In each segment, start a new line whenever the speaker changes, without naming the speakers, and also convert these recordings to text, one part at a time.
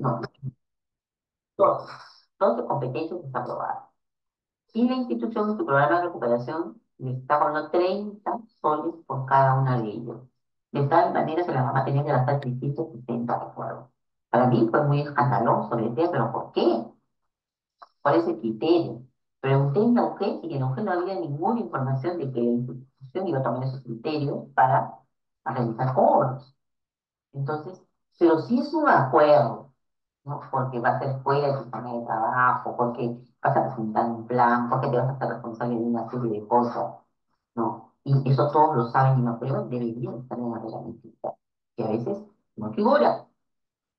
No, todas, todas sus competencias están aprobadas. Y la institución en su programa de recuperación le está pagando 30 soles por cada una de ellos. De tal manera que la mamá tenía que gastar 360 de acuerdo. Para mí fue muy escandaloso, le decía, pero ¿por qué? ¿Cuál es el criterio? Pregunté en la UGEL y en la UGEL no había ninguna información de que la institución iba a tomar esos criterios para realizar cobros. Entonces, pero sí es un acuerdo, ¿no? Porque va a ser fuera de tu zona de trabajo, porque vas a presentar un plan, porque te vas a hacer responsable de una serie de cosas, ¿no? Y eso todos lo saben y lo aprueban, debería estar en la reglamentación, que a veces no figura.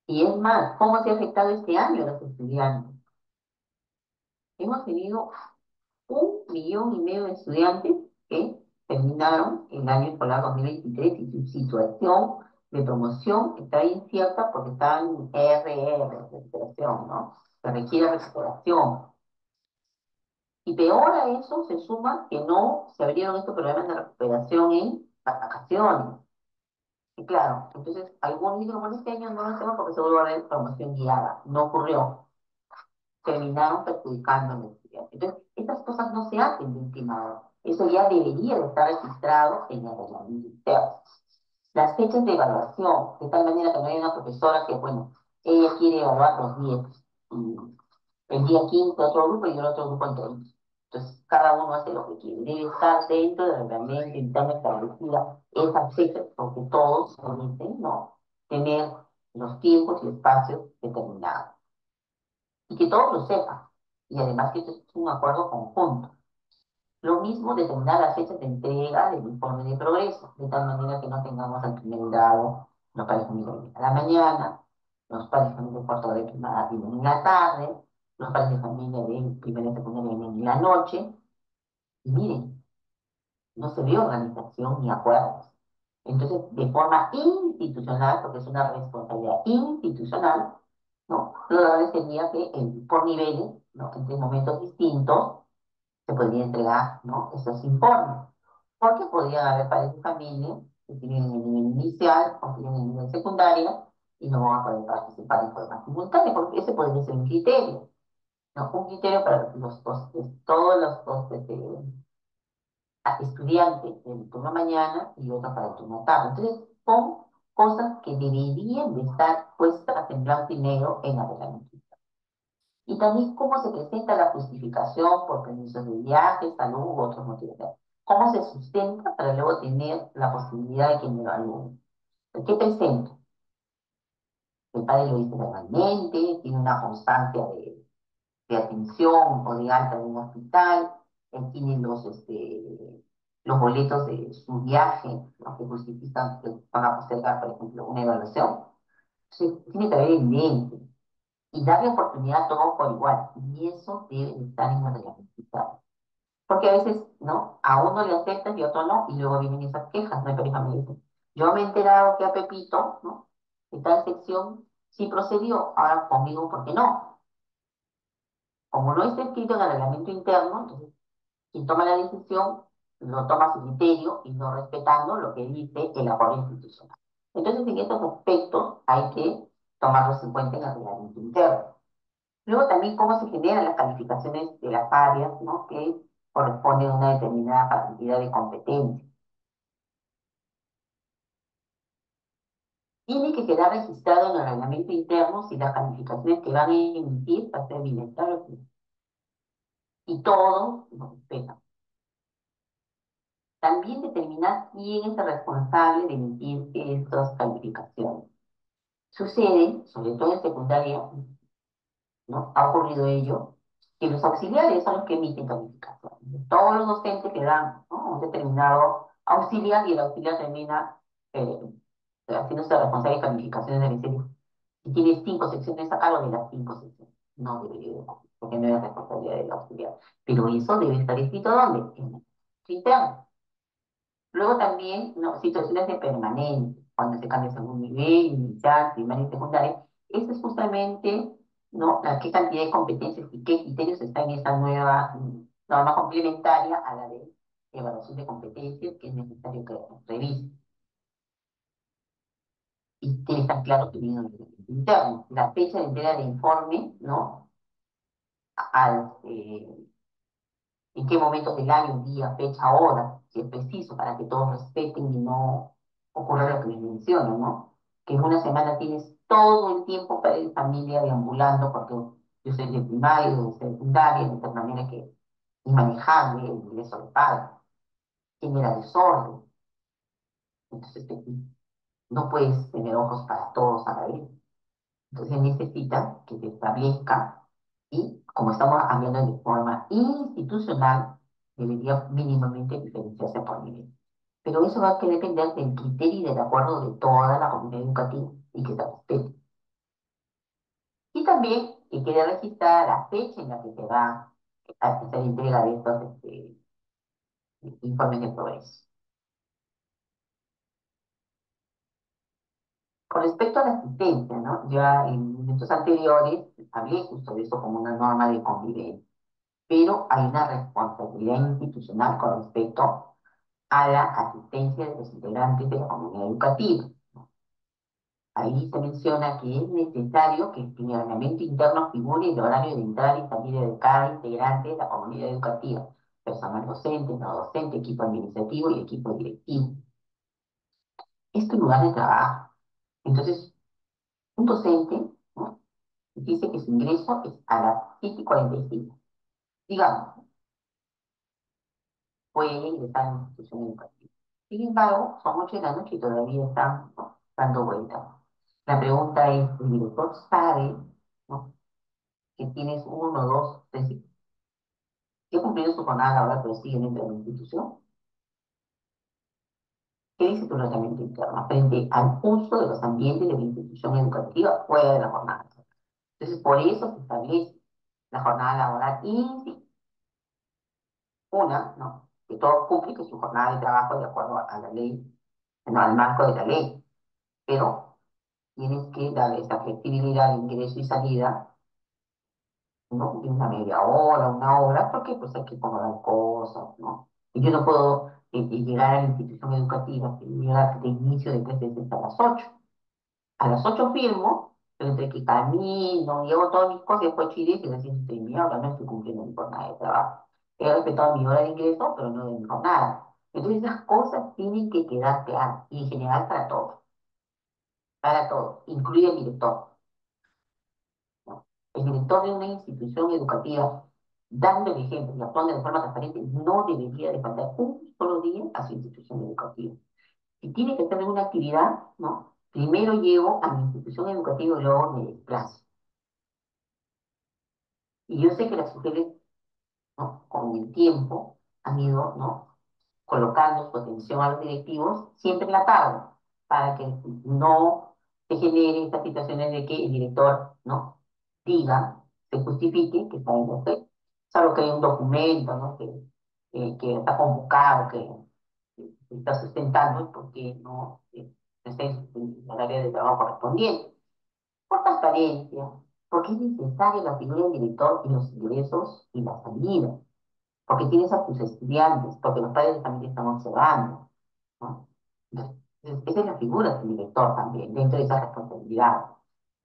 Y es más, ¿cómo se ha afectado este año a los estudiantes? Hemos tenido 1,5 millones de estudiantes que terminaron el año escolar 2023 y su situación de promoción está incierta porque están en RR, recuperación, ¿no? Se requiere recuperación. Y peor a eso se suma que no se abrieron estos programas de recuperación en las vacaciones. Y claro, entonces algunos dijeron, bueno, este año no lo hacemos porque seguro va a haber promoción guiada. No ocurrió, terminaron perjudicando al estudiante. Entonces, estas cosas no se hacen de última hora. Eso ya debería de estar registrado en el reglamento interno. Las fechas de evaluación, de tal manera que no haya una profesora que, bueno, ella quiere evaluar los 10, y el día 15 otro grupo y el otro grupo el 30. Entonces, cada uno hace lo que quiere. Debe estar dentro del reglamento interno establecida esas fechas, porque todos permiten, ¿no? Tener los tiempos y espacios determinados y que todos lo sepan. Y además que esto es un acuerdo conjunto. Lo mismo determinar las fechas de entrega del informe de progreso, de tal manera que no tengamos al primer grado los padres de familia vienen a la mañana, los padres de familia de cuarto grado de primaria vienen en la tarde, los padres de familia de primera y secundaria vienen en la noche. Y miren, no se ve organización ni acuerdos. Entonces, de forma institucional, porque es una responsabilidad institucional, ¿no? Lo ideal sería que por niveles, ¿no? Entre momentos distintos, se podría entregar, ¿no? Esos informes. Porque podrían haber padres de familia que tienen el nivel inicial o tienen el nivel secundario y no van a poder participar en forma simultánea, porque ese podría ser un criterio, ¿no? Un criterio para todos los dos a estudiantes del turno mañana y otro para el turno tarde. Entonces, son cosas que deberían de estar puestas en blanco y negro en la reglamento. Y también cómo se presenta la justificación por permisos de viaje, salud u otros motivos. Cómo se sustenta para luego tener la posibilidad de que me evalúen. ¿Qué presento? El padre lo dice verbalmente, tiene una constancia de atención o de alta de un hospital, tiene los boletos de su viaje, los que justifican que van a postergar, por ejemplo, una evaluación. Entonces, tiene que haber evidencia y darle oportunidad a todos por igual. Y eso debe de estar en la reglamentación. Porque a veces, ¿no? A uno le aceptan y a otro no, y luego vienen esas quejas, ¿no? El pareja me dice, yo me he enterado que a Pepito, ¿no? De tal sección sí procedió, ahora conmigo, ¿por qué no? Como no está escrito en el reglamento interno, entonces quien toma la decisión lo toma a su criterio y no respetando lo que dice el acuerdo institucional. Entonces, en estos aspectos hay que tomarlos en cuenta en el reglamento interno. Luego también cómo se generan las calificaciones de las áreas, ¿no? Que corresponden a una determinada cantidad de competencias. Tiene que quedar registrado en el reglamento interno si las calificaciones que van a emitir va a ser bimestral y todos lo respetan. También determinar quién es el responsable de emitir estas calificaciones. Sucede, sobre todo en secundaria, ¿no? Ha ocurrido ello, que los auxiliares son los que emiten calificaciones. Todos los docentes que dan, ¿no? Un determinado auxiliar y el auxiliar termina eh, haciéndose responsable de calificaciones de la. Si tienes 5 secciones, sacarlo de las 5 secciones. No debería de, porque no es responsabilidad del auxiliar. Pero eso debe estar escrito ¿dónde? En el interno. Luego también, ¿no? Situaciones de permanencia, cuando se cambia según nivel, inicial, primaria y secundaria. Eso es justamente, ¿no? Qué cantidad de competencias y qué criterios están en esta nueva norma complementaria a la de evaluación de competencias que es necesario que revise. Y tiene que estar claro que viene en el internos, la fecha de entrega de informe, ¿no? Al, en qué momentos del año, día, fecha, hora, si es preciso, para que todos respeten y no ocurra lo que les menciono, ¿no? Que en una semana tienes todo el tiempo para ir familia deambulando, porque yo soy de primario, de secundaria, de tal manera que es inmanejable el ingreso de padre, genera desorden, entonces no puedes tener ojos para todos a la vez. Entonces necesita que se establezca y, como estamos hablando de forma institucional, debería mínimamente diferenciarse por nivel. Pero eso va a que depender del criterio y del acuerdo de toda la comunidad educativa y que se respete. Y también que quede registrada la fecha en la que se va a hacer entrega de estos informes de progreso. Con respecto a la asistencia, ¿no? Ya en momentos anteriores hablé justo de eso como una norma de convivencia, pero hay una responsabilidad institucional con respecto a la asistencia de los integrantes de la comunidad educativa. Ahí se menciona que es necesario que en el reglamento interno figure el horario de entrada y salida de cada integrante de la comunidad educativa, personal docente, no docente, equipo administrativo y equipo directivo. Esto en lugar de trabajo. Entonces, un docente, ¿no? Dice que su ingreso es a las 7:45. Digamos, puede ingresar en la institución educativa. Sin embargo, son 8 de la noche y todavía están, ¿no?, dando vueltas. La pregunta es, ¿el director sabe, ¿no?, que tienes uno, dos, tres, que ha cumplido su jornada laboral pero siguen dentro de la institución? ¿Qué dice tu reglamento interno frente al uso de los ambientes de la institución educativa fuera de la jornada? Entonces, por eso se establece la jornada laboral y una, ¿no?, que todos cumplen con su jornada de trabajo de acuerdo a la ley, no, al marco de la ley, pero tienes que dar esa flexibilidad de ingreso y salida, ¿no? De una media hora, una hora, porque pues hay que acomodar cosas, ¿no? Y yo no puedo llegar a la institución educativa, llegar de inicio de clases a las 8. A las 8 firmo, pero entre que camino, llevo todas mis cosas, y después chile y recién estoy en mi hora, no estoy cumpliendo mi jornada de trabajo. He respetado mi hora de ingreso, pero no de mi jornada. Entonces esas cosas tienen que quedar claras, y en general para todos, incluye el director, ¿no? El director de una institución educativa, dando el ejemplo y actuando de forma transparente, no debería de faltar un solo día a su institución educativa. Si tiene que tener una actividad, ¿no?, primero llego a mi institución educativa y luego me desplazo. Y yo sé que las mujeres, ¿no?, con el tiempo han ido, ¿no?, colocando su atención a los directivos siempre en la tarde, para que no se genere estas situaciones de que el director, ¿no?, diga, se justifique que está en los hechos. Salvo que hay un documento, ¿no?, que está convocado, que está sustentando porque no está en el área de trabajo correspondiente. Por transparencia, porque es necesaria la figura del director en los ingresos y la salida, porque tienes a tus estudiantes, porque los padres de familia están observando, ¿no? Entonces, esa es la figura del director también, dentro de esa responsabilidad.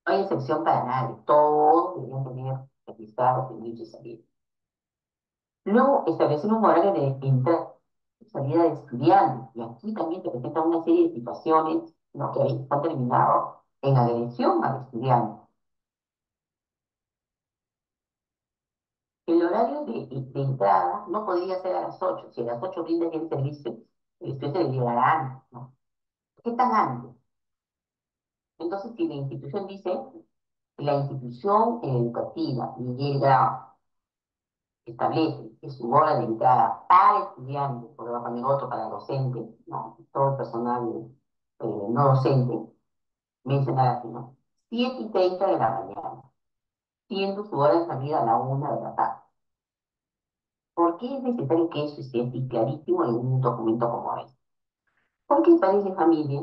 No hay excepción para nadie, todos deberían tener registrados en dicho y salida. Luego, establecer un horario de entrada y salida de estudiantes, y aquí también se presentan una serie de situaciones, ¿no?, que ahí están terminados en agresión al estudiante. El horario de entrada no podría ser a las 8. Si a las 8 brinda el servicio, el estudiante debe llegar antes, ¿no? ¿Qué tan antes? Entonces, si la institución dice, la institución educativa y el grado establece que su hora de entrada para estudiantes, porque va a poner otro para docentes, ¿no?, todo el personal no docente, mencionar así, ¿no?, 7:30 de la mañana, siendo su hora de salida a la 1 de la tarde. ¿Por qué es necesario que eso esté así clarísimo en un documento como este? Porque hay padres de familia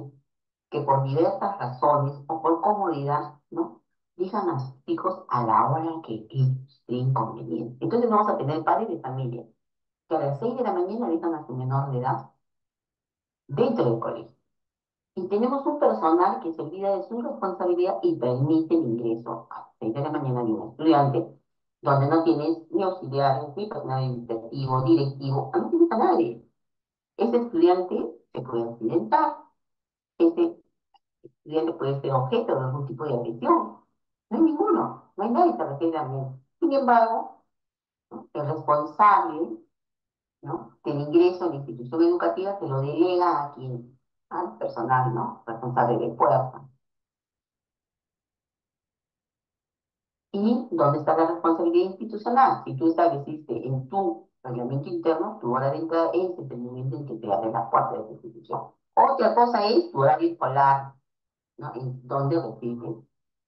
que por diversas razones o por comodidad, ¿no?, dejan a sus hijos a la hora que ellos creen conveniente. Entonces vamos a tener padres de familia que a las 6 de la mañana dejan a su menor de edad dentro del colegio. Y tenemos un personal que se olvida de su responsabilidad y permite el ingreso a las 6 de la mañana de un estudiante, donde no tienes ni auxiliares, ni personal administrativo, directivo, no tienes a nadie. Ese estudiante se puede accidentar, ese estudiante puede ser objeto de algún tipo de agresión. No hay ninguno, no hay nadie que se refiere a mí. Sin embargo, ¿no? El responsable, ¿no? Del ingreso a la institución educativa se lo delega a quien, al personal, ¿no? Responsable de puerta. ¿Y dónde está la responsabilidad institucional? Si tú estableciste en tu reglamento interno tu hora de entrada, ese es el momento en que te abre la puerta de tu institución. Otra cosa es tu horario escolar, ¿no? En donde recibes,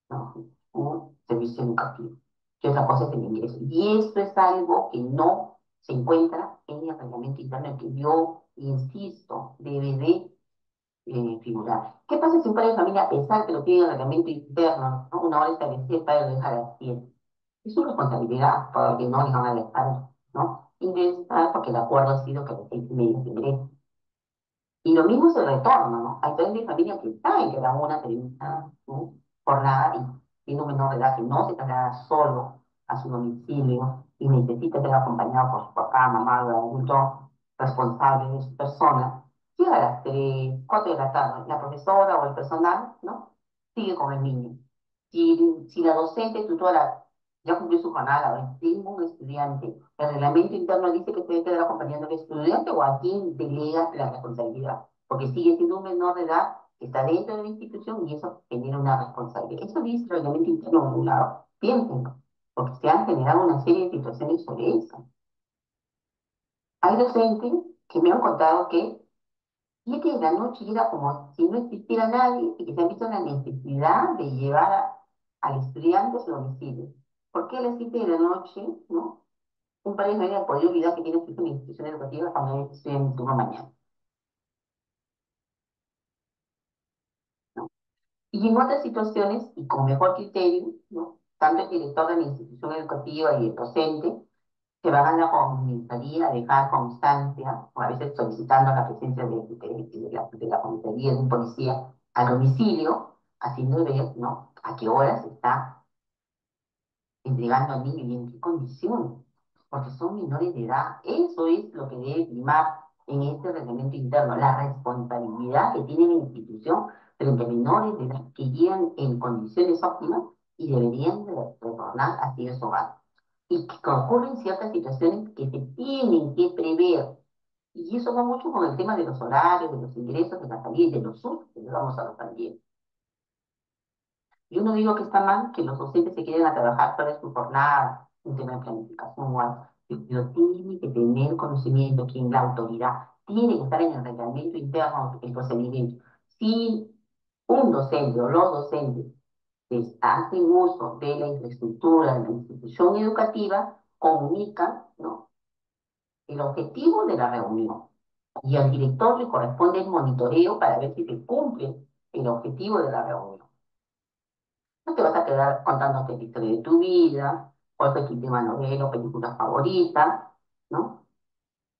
¿no? Un servicio educativo. Y otra cosa es el ingreso. Y esto es algo que no se encuentra en el reglamento interno, en que yo insisto, debe de figurar. ¿Qué pasa si un padre de familia, a pesar que lo pide en el reglamento interno, ¿no? Una hora establecida, el padre lo deja a las 7? Es su responsabilidad, porque no les van a dejar, ¿no? Ingresar porque el acuerdo ha sido que a las 6:30 se ingrese. Y lo mismo es el retorno, ¿no? Hay padres de familia que saben que la una termina su jornada y tiene un menor de edad que no se traslada solo a su domicilio y necesita ser acompañado por su papá, mamá o adulto responsable de su persona. Llega a las 3, 4 de la tarde, la profesora o el personal, ¿no? Sigue con el niño. Si la docente, tutora, ya cumplió su jornada, hoy tengo un estudiante, el reglamento interno dice que se debe quedar acompañando al estudiante o a quien delega la responsabilidad, porque sigue siendo un menor de edad que está dentro de la institución y eso genera una responsabilidad. Eso dice el reglamento interno de un lado, piénsenlo, porque se han generado una serie de situaciones sobre eso. Hay docentes que me han contado que 7 de la noche era como si no existiera nadie y que se han visto la necesidad de llevar al estudiante a su domicilio. ¿Por qué a las 7 de la noche, no? Un padre no había podido olvidar que tiene que ir a una institución educativa cuando estudia en turno mañana, ¿no? Y en otras situaciones, y con mejor criterio, ¿no? Tanto el director de la institución educativa y el docente se van a la comisaría a dejar constancia, o a veces solicitando la presencia de la comisaría de un policía al domicilio, haciendo ver, ¿no? A qué horas está entregando al niño y en qué condiciones, porque son menores de edad. Eso es lo que debe primar en este reglamento interno, la responsabilidad que tiene la institución frente a menores de edad que llegan en condiciones óptimas y deberían de retornar a su hogar. Y que ocurren ciertas situaciones que se tienen que prever. Y eso va mucho con el tema de los horarios, de los ingresos, de las salidas, de los usos que le vamos a los también. Yo no digo que está mal que los docentes se queden a trabajar fuera de su jornada, un tema de planificación o algo, pero tiene que tener conocimiento quien la autoridad, tiene que estar en el reglamento interno el procedimiento. Si un docente o los docentes hacen uso de la infraestructura de la institución educativa, comunican, ¿no? El objetivo de la reunión. Y al director le corresponde el monitoreo para ver si se cumple el objetivo de la reunión. No te vas a quedar contándote la historia de tu vida, cuál fue tu última novela o película favorita, ¿no?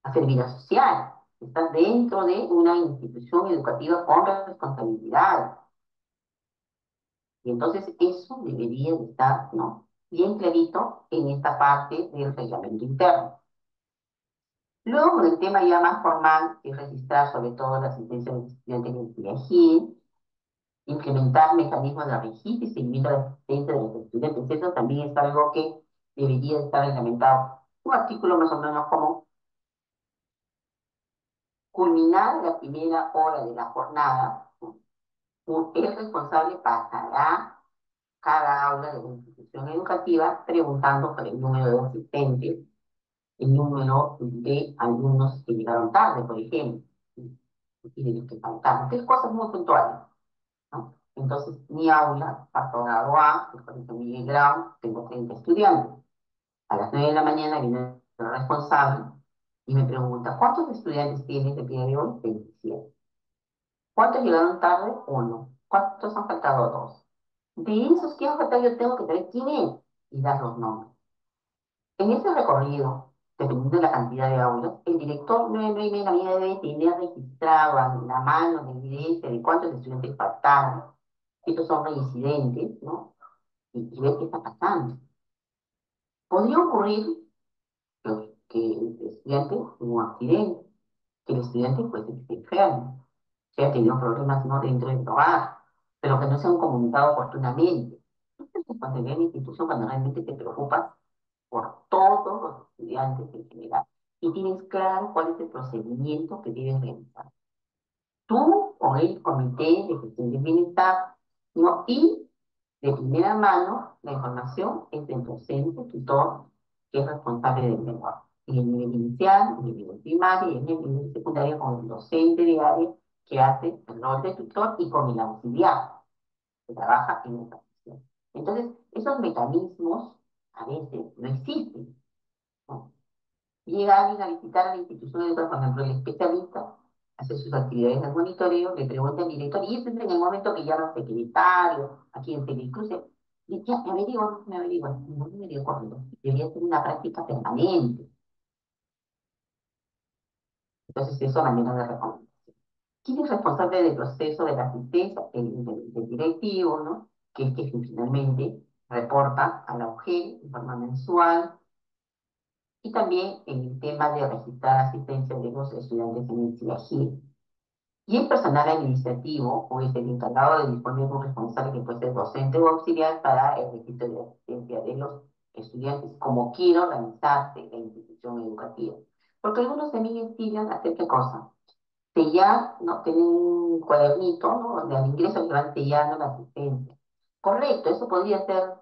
Hacer vida social. Estás dentro de una institución educativa con responsabilidad. Y entonces eso debería de estar, ¿no? Bien clarito en esta parte del reglamento interno. Luego, con el tema ya más formal, que es registrar sobre todo la asistencia de estudiantes en el CIAGIN, implementar mecanismos de registro y seguimiento de la asistencia de los estudiantes. Eso también es algo que debería estar reglamentado. Un artículo más o menos como culminar la primera hora de la jornada, ¿no? El responsable pasará cada aula de la institución educativa preguntando por el número de asistentes, el número de alumnos que llegaron tarde, por ejemplo, y de los que faltaron. Tres cosas muy puntuales, ¿no? Entonces, mi aula, parto grado A, el colegio Miguel Grau, tengo 30 estudiantes. A las 9 de la mañana viene el responsable y me pregunta, ¿cuántos estudiantes tienes el día de hoy? 27. ¿Cuántos llegaron tarde? Uno. ¿Cuántos han faltado? Dos. De esos que han faltado yo tengo que saber quién es y dar los nombres. En ese recorrido, dependiendo de la cantidad de aulas, el director nueve y media debe tener registrado a la mano la evidencia de cuántos estudiantes faltaron, si estos son reincidentes, ¿no? Y ver qué está pasando. Podría ocurrir que el estudiante tuvo un accidente, que el estudiante pues esté enfermo, que haya tenido problemas no dentro del hogar, pero que no se han comunicado oportunamente. Esta es responsabilidad de la institución cuando realmente te preocupas por todos los estudiantes en general y tienes claro cuál es el procedimiento que debes realizar. Tú o el comité de gestión del bienestar, ¿no? Y de primera mano, la información es del docente, tutor, que es responsable del menor. En el nivel inicial, en el nivel primario y en el nivel secundario con el docente de área que hace el rol de tutor y con el auxiliar que trabaja en educación. Entonces, esos mecanismos a veces no existen, ¿no? Llega alguien a visitar a la institución educativa, por ejemplo, el especialista, hace sus actividades de monitoreo, le pregunta al director, y ese es en el momento que llama al secretario, a quien se le cruce, y ya, me averigua, no me dio corrido. Debería ser una práctica permanente. Entonces, eso a manera de recomendación. ¿Quién es responsable del proceso de la asistencia? El directivo, ¿no? Que es que finalmente reporta a la UGEL de forma mensual, y también en el tema de registrar asistencia de los estudiantes en el CIAGIR. Y el personal administrativo o es el encargado de disponer de un responsable que puede ser docente o auxiliar para el registro de asistencia de los estudiantes, como quiera organizarse la institución educativa. Porque algunos también estilan hacer qué cosa. Sellar, ¿no? Tienen un cuadernito, ¿no? Donde al ingreso le van sellando la asistencia. Correcto, eso podría ser,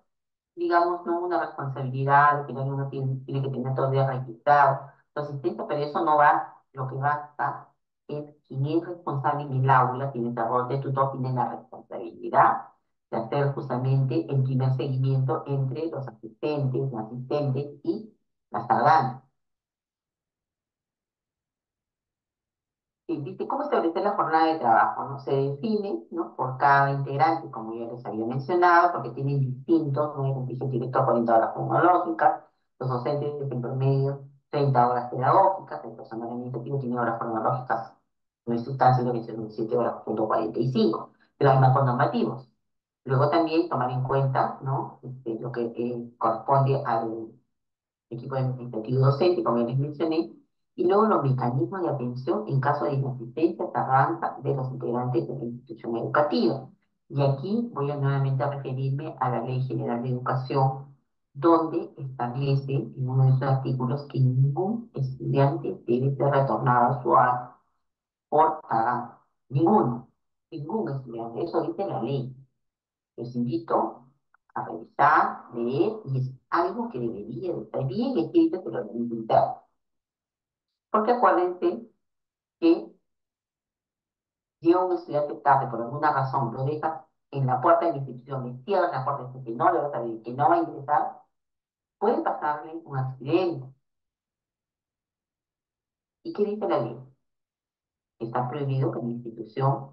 digamos, no una responsabilidad, que uno tiene que tener todo el día registrado, su asistencia, pero eso no va, lo que basta es quien es responsable en el aula, tiene el rol de tutor, tiene la responsabilidad de hacer justamente el primer seguimiento entre los asistentes, las asistentes y las tardantes. ¿Viste? ¿Cómo establecer la jornada de trabajo? ¿No? Se define, ¿no? Por cada integrante, como ya les había mencionado, porque tienen distintos, ¿no? Dice el director 40 horas cronológicas, los docentes en promedio 30 horas pedagógicas, el personal administrativo tiene horas cronológicas, no es sustancia, lo que son 7 horas, punto 45, pero hay más normativos. Luego también tomar en cuenta, ¿no? Lo que corresponde al equipo administrativo docente, como ya les mencioné, y luego los mecanismos de atención en caso de inasistencia tardanza de los integrantes de la institución educativa. Y aquí voy a nuevamente a referirme a la Ley General de Educación, donde establece en uno de sus artículos que ningún estudiante debe ser retornado a su hogar por tardanza. Ninguno, ningún estudiante, eso dice la ley. Les invito a revisar, leer, y es algo que debería de estar bien escrito, pero lo intentar. Porque acuérdense que si un estudiante tarde por alguna razón, lo dejas en la puerta de la institución, le cierras la puerta y dices que no le vas a abrir, que no va a ingresar, puede pasarle un accidente. ¿Y qué dice la ley? Está prohibido que la institución,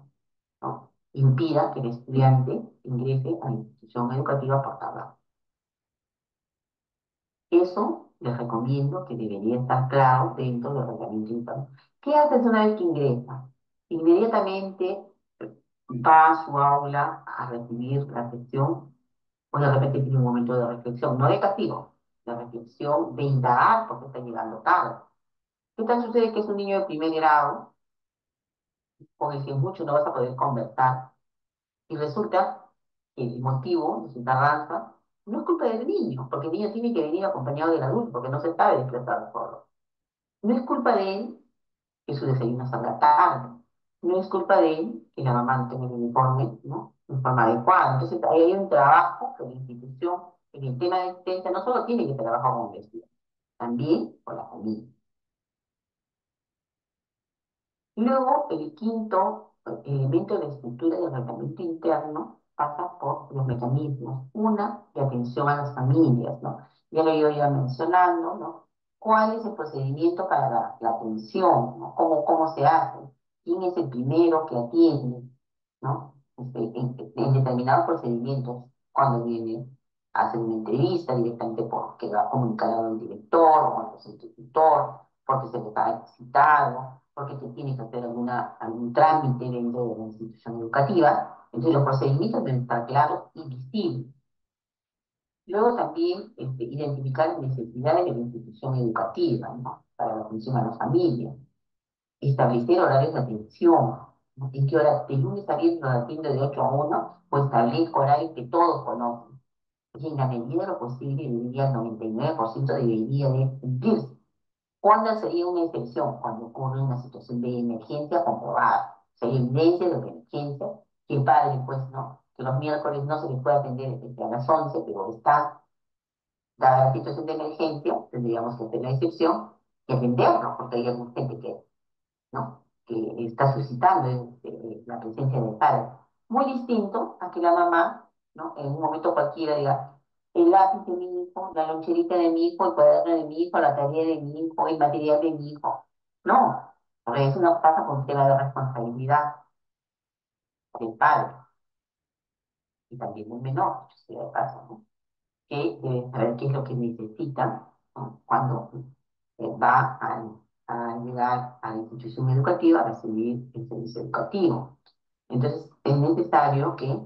¿no? Impida que el estudiante ingrese a la institución educativa por tardanza. Eso les recomiendo que debería estar claro dentro del reglamento interno. ¿Qué haces una vez que ingresa? Inmediatamente va a su aula a recibir la sesión, o de repente tiene un momento de reflexión, no de castigo, de reflexión, de indagar porque está llegando tarde. ¿Qué tal sucede que es un niño de primer grado con el que mucho no vas a poder conversar? Y resulta que el motivo de su tardanza no es culpa del niño, porque el niño tiene que venir acompañado del adulto, porque no se sabe desplazar solo. No es culpa de él que su desayuno salga tarde. No es culpa de él que la mamá no tenga el uniforme, ¿no? En forma adecuada. Entonces, ahí hay un trabajo que la institución, en el tema de asistencia, no solo tiene que trabajar con el estudiante, también con la familia. Luego, el quinto elemento de la estructura del tratamiento interno pasa por los mecanismos. Una, de atención a las familias, ¿no? Ya lo he ido ya mencionando, ¿no? ¿Cuál es el procedimiento para la atención, ¿no? ¿Cómo se hace? ¿Quién es el primero que atiende, ¿no? En determinados procedimientos cuando viene? hacer una entrevista directamente porque va a comunicar al director o al tutor, porque se les ha citado, porque se tiene que hacer algún trámite dentro de la institución educativa. Entonces los procedimientos deben estar claros y visibles. Luego también identificar las necesidades de la institución educativa, ¿no? Para la atención a la familia. Establecer horarios de atención, ¿no? En qué hora, de lunes a viernes los atiende de 8 a 1, pues establezco horarios que todos conocen. Y en la medida de lo posible, diría el 99% debería de cumplirse. ¿Cuándo sería una excepción? Cuando ocurre una situación de emergencia comprobada. Si hay evidencia de emergencia, que el padre, pues no, que los miércoles no se les puede atender a las 11, pero está dada la situación de emergencia, tendríamos que hacer la excepción y atenderlo, porque hay alguna gente que, ¿no? que está suscitando la presencia del padre. Muy distinto a que la mamá, ¿no? En un momento cualquiera diga, el lápiz de mi hijo, la loncherita de mi hijo, el cuaderno de mi hijo, la tarea de mi hijo, el material de mi hijo. No, porque eso no pasa por un tema de responsabilidad del padre y también del menor, si de paso, ¿no? Que debe saber qué es lo que necesita, ¿no? Cuando va a llegar a la institución educativa a recibir el servicio educativo. Entonces, es necesario que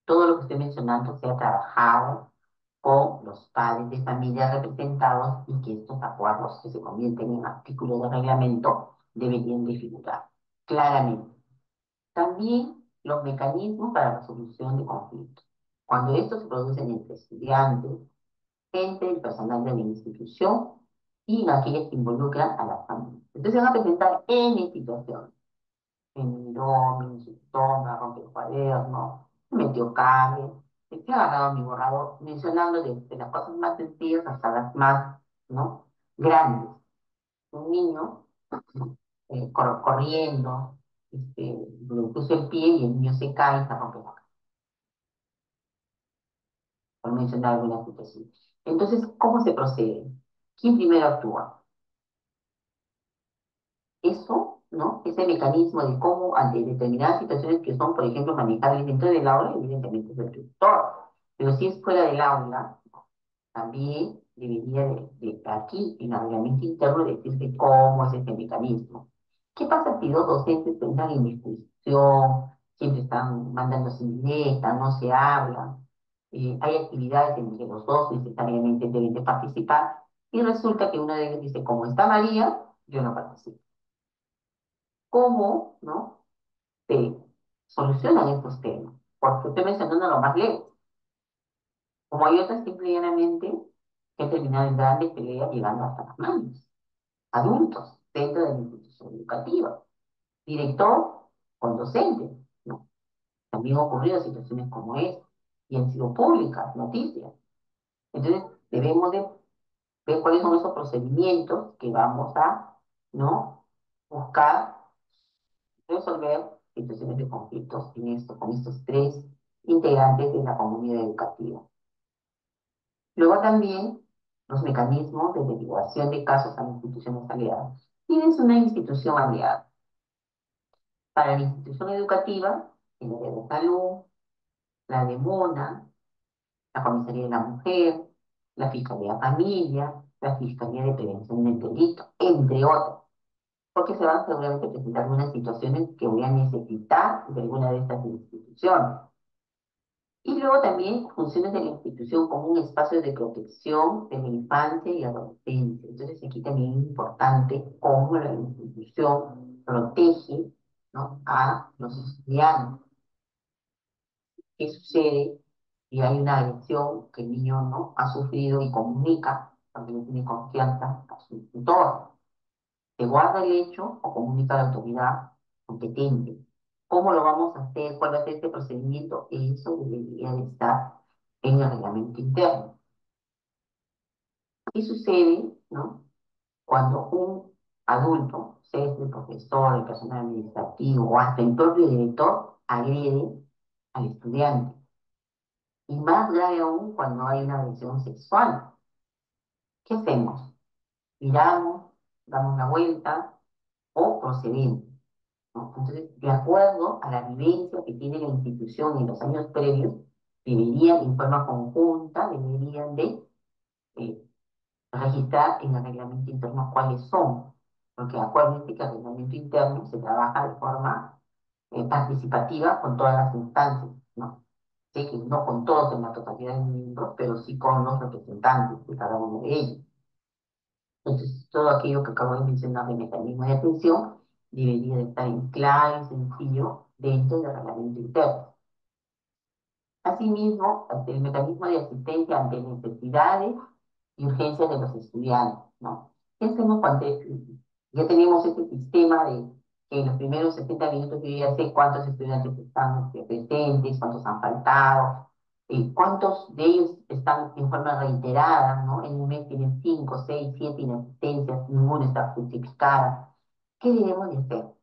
todo lo que estoy mencionando sea trabajado con los padres de familia representados y que estos acuerdos que se convierten en artículos de reglamento deberían de figurar claramente. También los mecanismos para la resolución de conflictos. Cuando estos se producen entre estudiantes, gente, el personal de la institución y aquellas que involucran a la familia. Entonces van a presentar N situaciones. Me miró, me insultó, me rompió el cuaderno, me metió cable, se ha agarrado mi borrador, mencionando desde las cosas más sencillas hasta las más, ¿no? grandes. Un niño corriendo, le puso el pie y el niño se cae y se rompe la cara, por mencionar alguna situación. Entonces, ¿cómo se procede? ¿Quién primero actúa? Eso, ¿no? Ese mecanismo de cómo ante determinadas situaciones que son, por ejemplo, manejables dentro del aula, evidentemente es el tutor. Pero si es fuera del aula, también debería de aquí, en el reglamento interno, decirse cómo es este mecanismo. ¿Qué pasa si dos docentes entran en discusión, siempre están mandándose indirectas, no se hablan? Hay actividades en que los dos necesariamente deben de participar y resulta que uno de ellos dice, como está María, yo no participo. ¿Cómo, no? Se solucionan estos temas? Porque estoy mencionando lo más lejos. Como hay otras simple y llanamente que terminan en grandes peleas llegando hasta las manos. Adultos dentro de la institución educativa. Director con docente, ¿no? También han ocurrido situaciones como esta y han sido públicas, noticias. Entonces, debemos de ver cuáles son esos procedimientos que vamos a, ¿no? buscar resolver situaciones de conflictos en esto, con estos tres integrantes de la comunidad educativa. Luego también los mecanismos de derivación de casos a instituciones aliadas. Tienes una institución aliada. Para la institución educativa, el área de salud, la de MONA, la Comisaría de la Mujer, la Fiscalía de Familia, la Fiscalía de Prevención del Delito, entre otros, porque se van seguramente a presentar algunas situaciones que voy a necesitar de alguna de estas instituciones. Y luego también funciones de la institución como un espacio de protección de la infancia y adolescencia. Entonces aquí también es importante cómo la institución protege, ¿no? a los estudiantes. ¿Qué sucede? Y hay una agresión que el niño no ha sufrido y comunica, porque no tiene confianza a su tutor. ¿Se guarda el hecho o comunica a la autoridad competente? ¿Cómo lo vamos a hacer? ¿Cuál va a ser este procedimiento? Eso debería de estar en el reglamento interno. ¿Qué sucede, no? Cuando un adulto, sea este el profesor, el personal administrativo o hasta el propio director, agrede al estudiante? Y más grave aún cuando hay una agresión sexual. ¿Qué hacemos? ¿Miramos, damos la vuelta o procedemos? ¿No? Entonces, de acuerdo a la vivencia que tiene la institución en los años previos, deberían, en forma conjunta, deberían de eh, registrar en el reglamento interno cuáles son, porque acuérdense que el reglamento interno se trabaja de forma participativa con todas las instancias, ¿no? Sé que no con todos en la totalidad de miembros, pero sí con los representantes de cada uno de ellos. Entonces, todo aquello que acabo de mencionar de mecanismo de atención debería de estar en claro y sencillo dentro del reglamento interno. Asimismo, el mecanismo de asistencia ante necesidades y urgencias de los estudiantes, ¿no? ¿Qué hacemos cuando ya tenemos este sistema de que en los primeros 60 minutos yo ya sé cuántos estudiantes están presentes, cuántos han faltado, cuántos de ellos están en forma reiterada, ¿no? En un mes tienen 5, 6, 7 inasistencias, ninguna está justificada. ¿Qué debemos de hacer?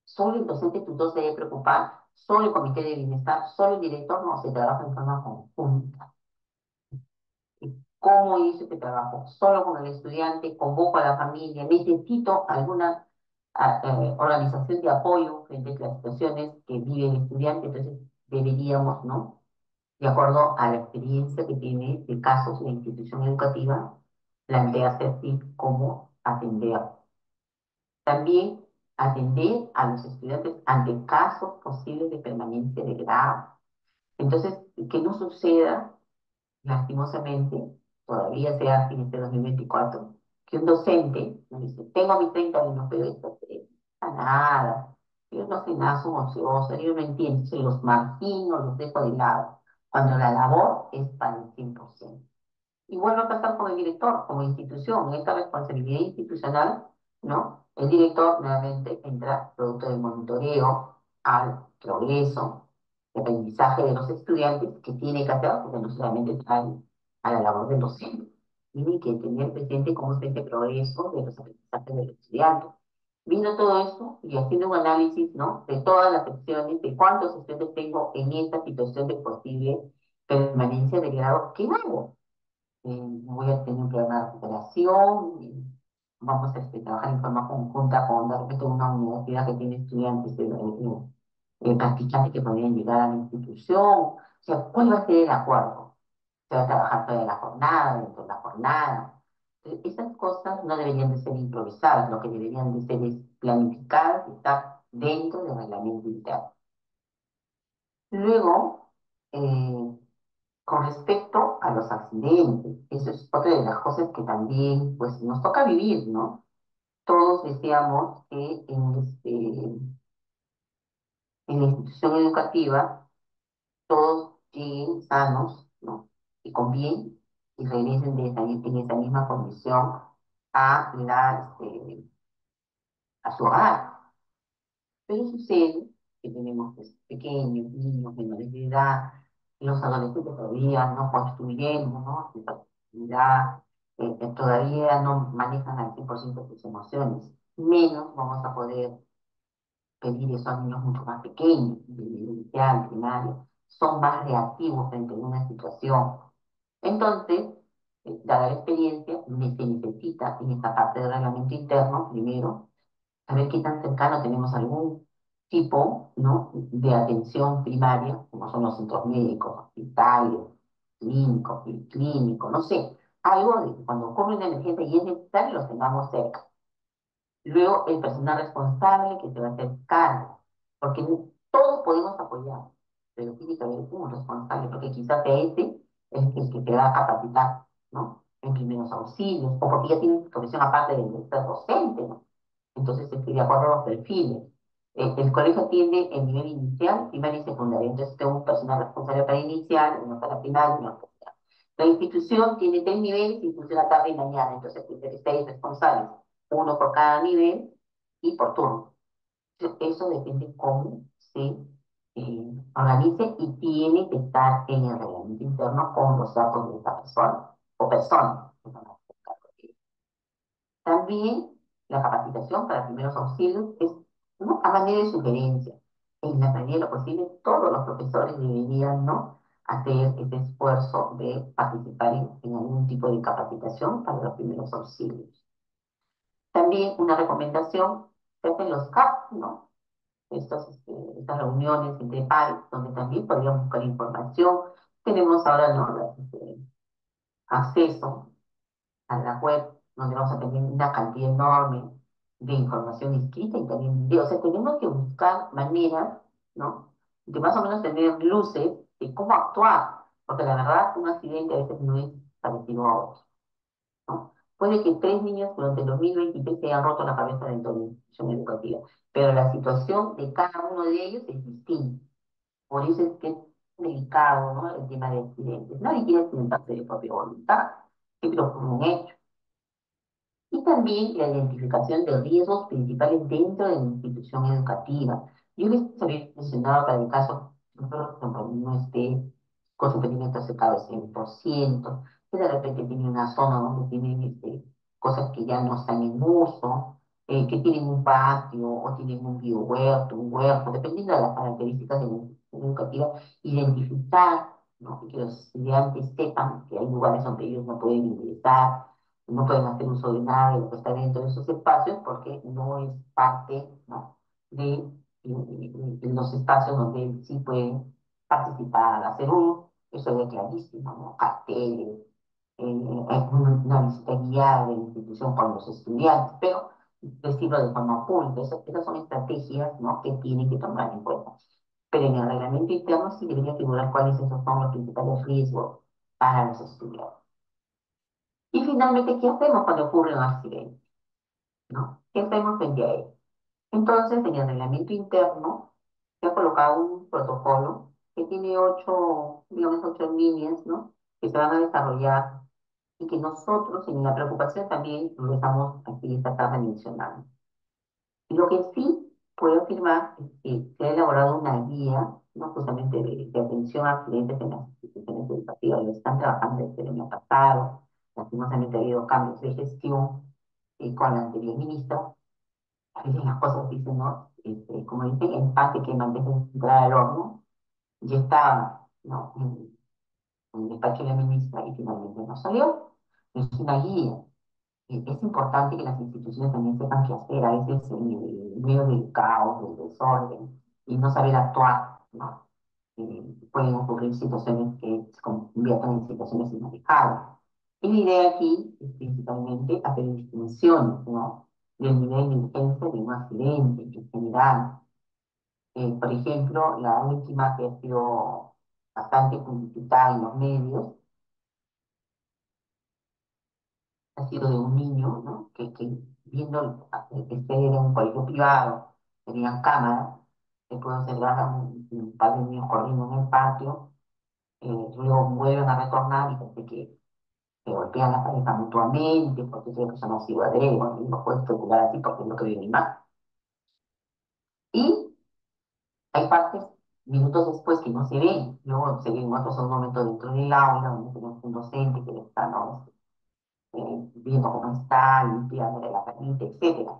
¿Solo el docente tutor se debe preocupar? ¿Solo el comité de bienestar? ¿Solo el director? No, se trabaja en forma conjunta. ¿Cómo hice este trabajo? Solo con el estudiante, convoco a la familia, necesito alguna organización de apoyo frente a las situaciones que vive el estudiante, entonces deberíamos, ¿no? De acuerdo a la experiencia que tiene de casos la institución educativa, plantearse así cómo atender. También atender a los estudiantes ante casos posibles de permanencia de grado. Entonces, que no suceda lastimosamente, todavía sea así en este 2024, que un docente me dice, tengo mis 30 alumnos, pero esto no nada, ellos no hacen nada, son ociosos, ellos no entienden, se los margino, los dejo de lado, cuando la labor es para el 100%. Y vuelvo a pasar con el director, como institución, en esta responsabilidad institucional, ¿no? El director nuevamente entra producto del monitoreo al progreso, el aprendizaje de los estudiantes que tiene que hacer, porque no solamente trae a la labor del docente, tiene que tener presente cómo es este progreso de los aprendizajes de los estudiantes. Vino todo esto y haciendo un análisis, ¿no? De todas las secciones, de cuántos estudiantes tengo en esta situación de posible permanencia de grado, ¿qué hago? Voy a tener un programa de recuperación, vamos a trabajar en forma conjunta con de repente una universidad que tiene estudiantes practicantes que podrían llegar a la institución. O sea, ¿cuál va a ser el acuerdo? ¿Se va a trabajar toda la jornada, dentro de la jornada? Esas cosas no deberían de ser improvisadas, lo que deberían de ser es planificadas y estar dentro del reglamento interno. Luego, con respecto a los accidentes, eso es otra de las cosas que también pues, nos toca vivir, ¿no? Todos deseamos que en la institución educativa todos lleguen sanos, ¿no? Y con bien y regresen en esa misma condición a, a su hogar. Pero sucede que tenemos pues, pequeños, niños, menores de edad, los adolescentes todavía no construyen, ¿no? Su personalidad, todavía no manejan al 100% sus emociones. Menos vamos a poder pedir eso a niños mucho más pequeños, de inicial, primario, son más reactivos frente a una situación. Entonces, dada la experiencia, se necesita en esta parte del reglamento interno, primero, saber qué tan cercano tenemos algún tipo, ¿no? De atención primaria, como son los centros médicos, hospitales, clínicos, clínicos, no sé, algo de que cuando ocurre una emergencia y es necesario, los tengamos cerca. Luego, el personal responsable que se va a hacer cargo, porque todos podemos apoyar, pero tiene que haber un responsable, porque quizás sea ese el que te va a capacitar, ¿no? En primeros auxilios, o porque ya tiene profesión aparte de ser docente, ¿no? Entonces, estoy de acuerdo a los perfiles. El colegio tiene el nivel inicial, primaria y secundaria. Entonces, tengo un personal responsable para inicial, uno para primaria y uno para secundaria. La institución tiene 3 niveles y funciona tarde y mañana. Entonces, tiene 6 responsables, uno por cada nivel y por turno. Eso depende cómo se organice y tiene que estar en el reglamento interno con los datos de esta persona o personas. También la capacitación para primeros auxilios es ¿no? a manera de sugerencia. En la medida de lo posible, todos los profesores deberían ¿no? hacer este esfuerzo de participar en algún tipo de capacitación para los primeros auxilios. También una recomendación, se hacen los CAP, ¿no? Estas reuniones entre pares, donde también podríamos buscar información, Tenemos ahora ¿no? Acceso a la web, donde vamos a tener una cantidad enorme de información escrita y también video. O sea, tenemos que buscar maneras, ¿no? De más o menos tener luces de cómo actuar, porque la verdad, un accidente a veces no es parecido a otro, ¿no? Puede que tres niños durante el 2023 se hayan roto la cabeza dentro de una institución educativa, pero la situación de cada uno de ellos es distinta. Por eso es que es delicado, ¿no? El tema de accidentes. Nadie quiere accidentarse de propia voluntad, siempre ocurre un hecho y también la identificación de riesgos principales dentro de la institución educativa. Yo les había mencionado para el caso, por ejemplo, no esté con su pedimento secado al 100%, que de repente tiene una zona donde tienen cosas que ya no están en uso, que tienen un patio o tienen un biohuerto, un huerto, dependiendo de las características de la institución educativa, identificar, ¿no? Y que los estudiantes sepan que hay lugares donde ellos no pueden ingresar, no pueden hacer uso de nada de lo que está dentro de esos espacios porque no es parte, ¿no? de los espacios donde sí pueden participar, hacer uso, eso es clarísimo, ¿no? Carteles, una visita guiada de la institución con los estudiantes, pero decirlo de forma pública, esas son estrategias, ¿no? Que tienen que tomar en cuenta. Pero en el reglamento interno sí debería figurar cuáles esos son los principales riesgos para los estudiantes. Y finalmente, ¿qué hacemos cuando ocurre un accidente? ¿No? ¿Qué hacemos frente a él? Entonces, en el reglamento interno se ha colocado un protocolo que tiene ocho, digamos, ocho líneas, ¿no? Que se van a desarrollar y que nosotros, en la preocupación también, lo estamos aquí esta tarde mencionando. Y lo que sí puedo afirmar es que se ha elaborado una guía, ¿no? Justamente de atención a accidentes en las instituciones educativas. Lo están trabajando desde el año pasado. Lastimosamente ha habido cambios de gestión con la anterior ministra. A veces las cosas dicen, ¿no? Como dicen, el pan que quema antes de entrar al horno. Ya estaba, ¿no? En el despacho de la ministra y finalmente no salió. Es una guía. Es importante que las instituciones también sepan qué hacer, a veces en medio del caos, del desorden, y no saber actuar, ¿no? Pueden ocurrir situaciones que se conviertan en situaciones inmanejables. Y la idea aquí es principalmente hacer distinciones, ¿no? Del nivel de urgencia de un accidente en general. Por ejemplo, la última que ha sido bastante publicitada en los medios ha sido de un niño, ¿no? Que viendo, este era un colegio privado, tenían cámaras, se puede observar a un par de niños corriendo en el patio, luego vuelven a retornar y parece que se golpean la cabeza mutuamente, porque eso no ha sido adrede, bueno, y no puedes especular así porque es lo que viene mal. Y hay partes, minutos después, que no se ven, luego se ven otros momentos dentro del aula, donde tenemos un docente que está, ¿no? Viendo cómo está, limpiándole la carita, etcétera.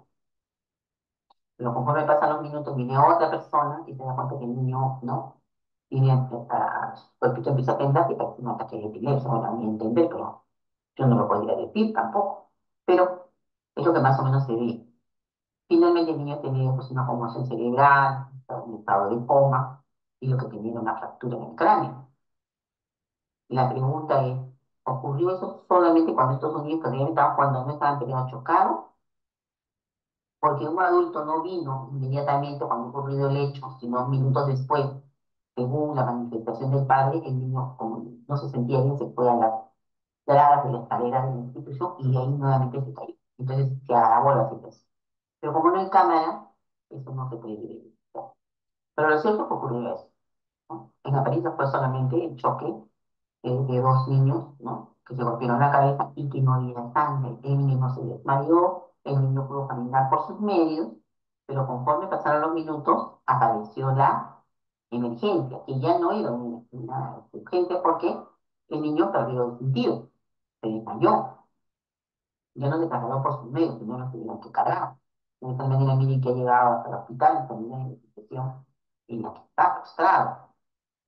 Pero conforme pasan los minutos, viene otra persona y se da cuenta que el niño, ¿no? Tiene, su cuerpito empieza a temblar y parece un ataque de epilepsia, bueno, a mi entender, pero yo no lo podría decir tampoco. Pero es lo que más o menos se ve. Finalmente el niño tenía pues, una conmoción cerebral, estaba en estado de coma, y lo que tenía era una fractura en el cráneo. Y la pregunta es, ¿ocurrió eso solamente cuando estos niños que realmente estaban jugando no estaban teniendo chocado? Porque un adulto no vino inmediatamente cuando ocurrió el hecho, sino minutos después, según la manifestación del padre, el niño, como no se sentía bien, se fue a las gradas de la escalera de la institución y de ahí nuevamente se cayó. Entonces se agravó la situación. Pero como no hay cámara, eso no se puede verificar. Pero lo cierto es que ocurrió eso, ¿no? En apariencia fue solamente el choque de dos niños, ¿no? Que se golpearon la cabeza y que no había sangre. El niño no se desmayó, el niño pudo caminar por sus medios, pero conforme pasaron los minutos, apareció la emergencia, que ya no era una urgencia porque el niño perdió el sentido, se desmayó, ya no se trasladó por sus medios, sino no se tuvieron que cargar. De esta manera, miren que ha llegado hasta el hospital, también en la situación en la que está postrado.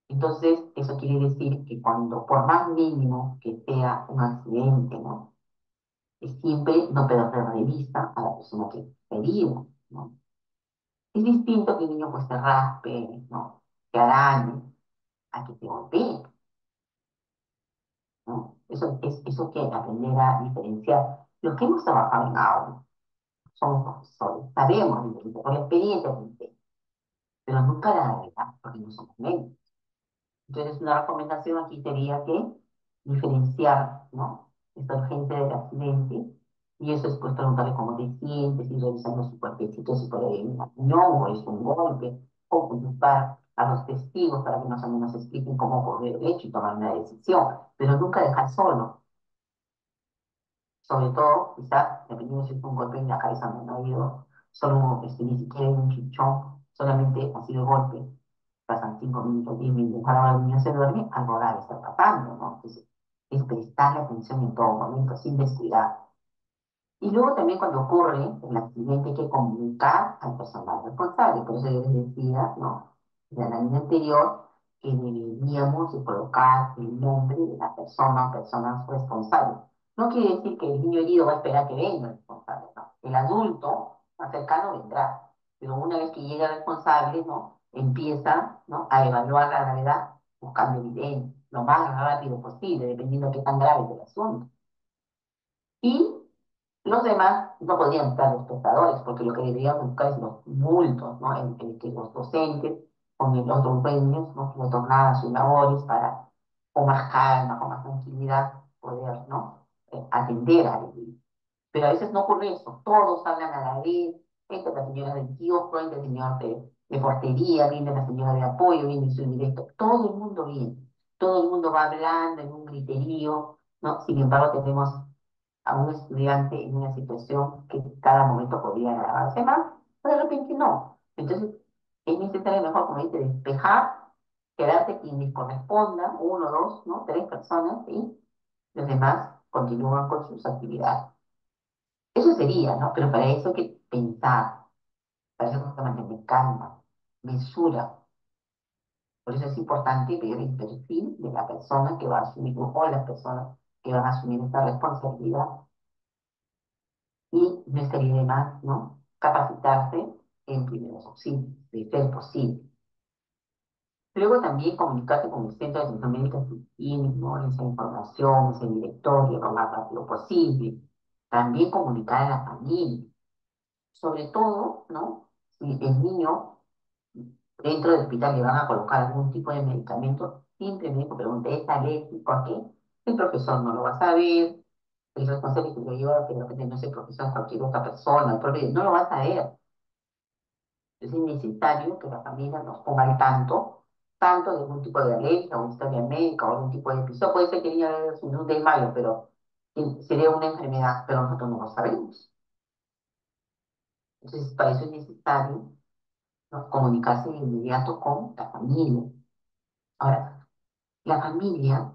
Entonces, eso quiere decir que cuando, por más mínimo que sea un accidente, ¿no? Es siempre no perder de vista a la persona que está herida, ¿no? Es distinto que el niño pues se raspe, ¿no? Que arañe, a que se golpee. ¿no? Eso hay que aprender a diferenciar. Los que hemos trabajado en aula, somos profesores, sabemos, por la experiencia, pero nunca la realidad, porque no somos médicos. Entonces, una recomendación aquí sería que diferenciar, ¿no? Esta urgencia del accidente, y eso es pues preguntarle cómo te sientes, y revisando su cuerpecito, si por ahí hay una unión o es un golpe, o consultar a los testigos para que más o menos expliquen cómo ocurrió el hecho y tomar una decisión, pero nunca dejar solo. Sobre todo, quizás, dependiendo si es un golpe en la cabeza, no ha habido solo ni siquiera un chichón, solamente ha sido golpe. Pasan 5 minutos, 10 minutos, ahora el niño se duerme, algo raro está pasando, ¿no? Entonces, es prestarle atención en todo momento, sin descuidar. Y luego también cuando ocurre el accidente hay que comunicar al personal responsable. Por eso yo les decía, ¿no? En el año anterior, que deberíamos de colocar el nombre de la persona o personas responsables. No quiere decir que el niño herido va a esperar que venga el responsable, ¿no? El adulto más cercano vendrá. Pero una vez que llega el responsable, ¿no? Empieza, ¿no? A evaluar la gravedad buscando evidencia, lo más rápido posible, dependiendo de qué tan grave es el asunto. Y los demás no podían estar los espectadores, porque lo que deberían buscar es los bultos, ¿no? En que los docentes con los dueños, ¿no? Retornaran a sus labores para, con más calma, con más tranquilidad, poder, ¿no? Atender a él. Pero a veces no ocurre eso, todos hablan a la vez, entra la señora del kiosco, entra el señor de portería, viene la señora de apoyo, viene su directo, todo el mundo viene, todo el mundo va hablando en un griterío, ¿no? Sin embargo, tenemos a un estudiante en una situación que cada momento podría agravarse más, pero de repente no. Entonces, es necesario mejor, como dice, despejar, quedarse quien les corresponda, uno, dos, ¿no? Tres personas, y los demás continúan con sus actividades. Eso sería, ¿no? Pero para eso hay que pensar, para eso hay que mantener calma, mesura. Por eso es importante ver el perfil de la persona que va a asumir, o las personas que van a asumir esta responsabilidad. Y no estaría de más, ¿no? Capacitarse en primeros auxilios, de ser posible. Luego también comunicarse con el centro de atención médica ¿no? Esa información, ese directorio lo más rápido posible. También comunicar a la familia, sobre todo, ¿no? Si el niño dentro del hospital le van a colocar algún tipo de medicamento, siempre el médico pregunta, ¿es alérgico a qué? El profesor no lo va a saber, el responsable que lo lleva, que de repente no es el profesor, cualquier otra persona, el propio, no lo va a saber. Es necesario que la familia nos ponga al tanto de algún tipo de alergia o historia médica o algún tipo de episodio. Puede ser que ella haya sido un desmayo, pero sería una enfermedad, pero nosotros no lo sabemos. Entonces, para eso es necesario, ¿no? Comunicarse de inmediato con la familia. Ahora, la familia,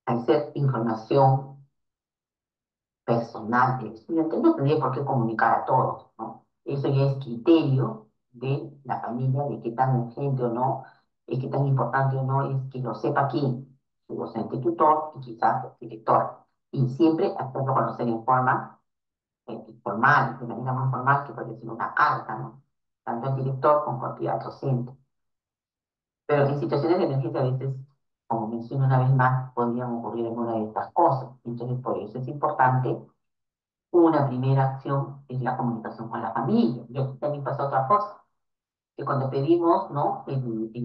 al ser información personal del estudiante, no tendría por qué comunicar a todos, ¿no? Eso ya es criterio de la familia, de qué tan urgente o no, qué tan importante o no es que lo sepa quién, su docente tutor y quizás el director. Y siempre hacerlo conocer en forma formal, de manera muy formal, que puede ser una carta, ¿no? Tanto el director como cualquier docente. Pero en situaciones de emergencia a veces, como menciono una vez más, podrían ocurrir alguna de estas cosas. Entonces, por eso es importante una primera acción es la comunicación con la familia. Y aquí también pasa otra cosa, que cuando pedimos, ¿no?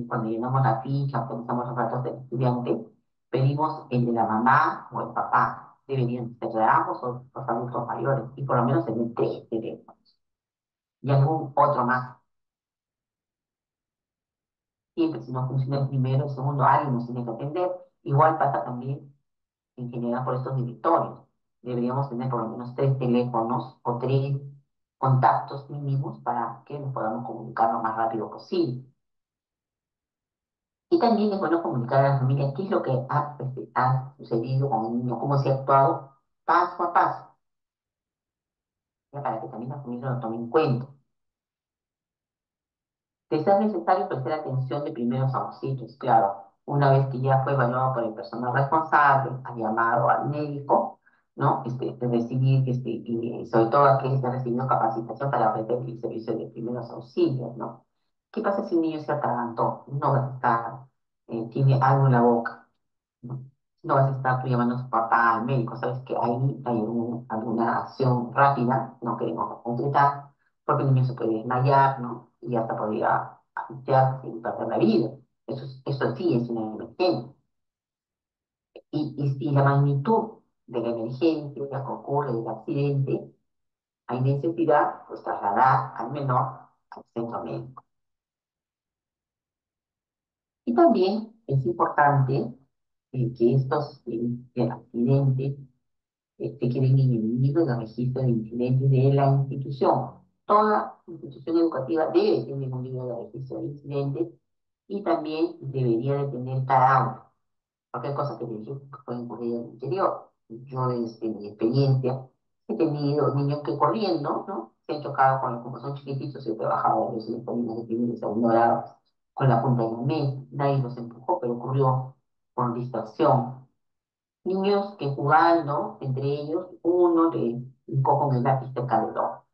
Cuando llenamos la ficha, actualizamos los datos del estudiante, pedimos el de la mamá o el papá. Deberían ser de ambos o los adultos mayores, y por lo menos el de tres teléfonos. Y algún otro más. Siempre, si no funciona el primero, el segundo, alguien nos tiene que atender. Igual pasa también en general por estos directorios. Deberíamos tener por lo menos tres teléfonos o tres contactos mínimos para que nos podamos comunicar lo más rápido posible. Y también es bueno comunicar a la familia qué es lo que ha sucedido con el niño, cómo se ha actuado paso a paso, ya para que también la familia lo tome en cuenta. De ser necesario prestar atención de primeros auxilios, claro, una vez que ya fue evaluado por el personal responsable, ha llamado al médico, ¿no? De recibir, y sobre todo aquel que ha recibido capacitación para ofrecer el servicio de primeros auxilios, ¿no? ¿Qué pasa si un niño se atragantó? No va a estar, tiene algo en la boca, ¿no? no vas a estar tú llamando a su papá al médico, sabes que ahí hay alguna acción rápida, no queremos concretar, porque el niño se puede desmayar, ¿no? Y hasta podría asfixiarse y perder la vida. Eso sí es una emergencia. Y si la magnitud de la emergencia que ocurre del accidente, hay necesidad, pues trasladar al menor al centro médico. Y también es importante que estos accidentes se queden inhibidos del registro de incidentes de la institución. Toda institución educativa debe tener un libro de registro de incidentes y también debería de tener cada uno. Cualquier cosa que te dije que puede ocurrir en el interior. Yo, desde mi experiencia, he tenido niños que corriendo, ¿no? Se han chocado como son chiquititos, yo he trabajado a veces en colinas de primer y segundo grado con la punta de la mesa, nadie los empujó, pero ocurrió por distracción. Niños que jugando entre ellos, uno le hincó con el lápiz cerca del ojo.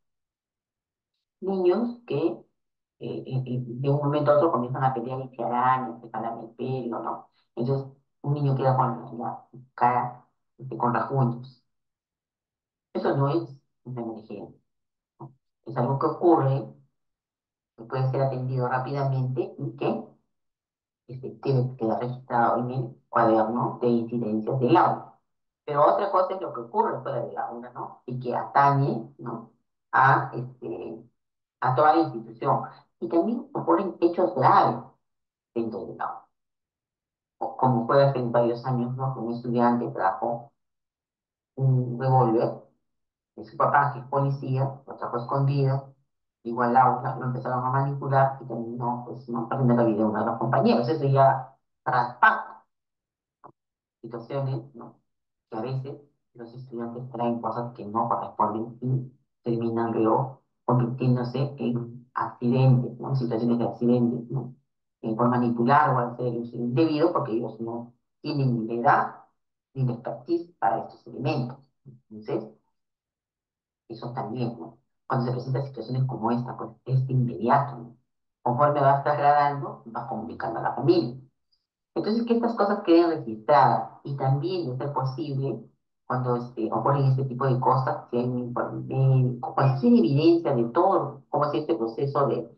Niños que de un momento a otro comienzan a pelear y se arañan, se jalan el pelo, ¿no? Entonces, un niño queda con la cara con rasguños. Eso no es una emergencia, ¿no? Es algo que ocurre, que puede ser atendido rápidamente y que tiene que quedar registrado en el cuaderno de incidencias del aula. Pero otra cosa es lo que ocurre fuera del aula, ¿no? Y que atañe, ¿no? A, a toda la institución. Y también ocurren hechos graves dentro del aula. Como fue hace varios años, ¿no? Que un estudiante trajo un revólver de su papá, que es policía, lo trajo escondido, igual al aula, lo empezaron a manipular y terminó, pues, ¿no? Perdiendo la vida de uno de los compañeros. Eso ya traspasa situaciones, ¿no? Que a veces los estudiantes traen cosas que no corresponden y terminan luego convirtiéndose en accidentes, ¿no? En situaciones de accidentes, ¿no? Por manipular o hacer uso indebido porque ellos no tienen ni la edad ni la expertise para estos elementos. Entonces, eso también, ¿no? Cuando se presentan situaciones como esta, pues es de inmediato, ¿no? Conforme vas trasladando, vas comunicando a la familia. Entonces, que estas cosas queden registradas y también, de ser posible, cuando ocurren este tipo de cosas, que hay un informe médico, cualquier evidencia de todo, cómo es este proceso de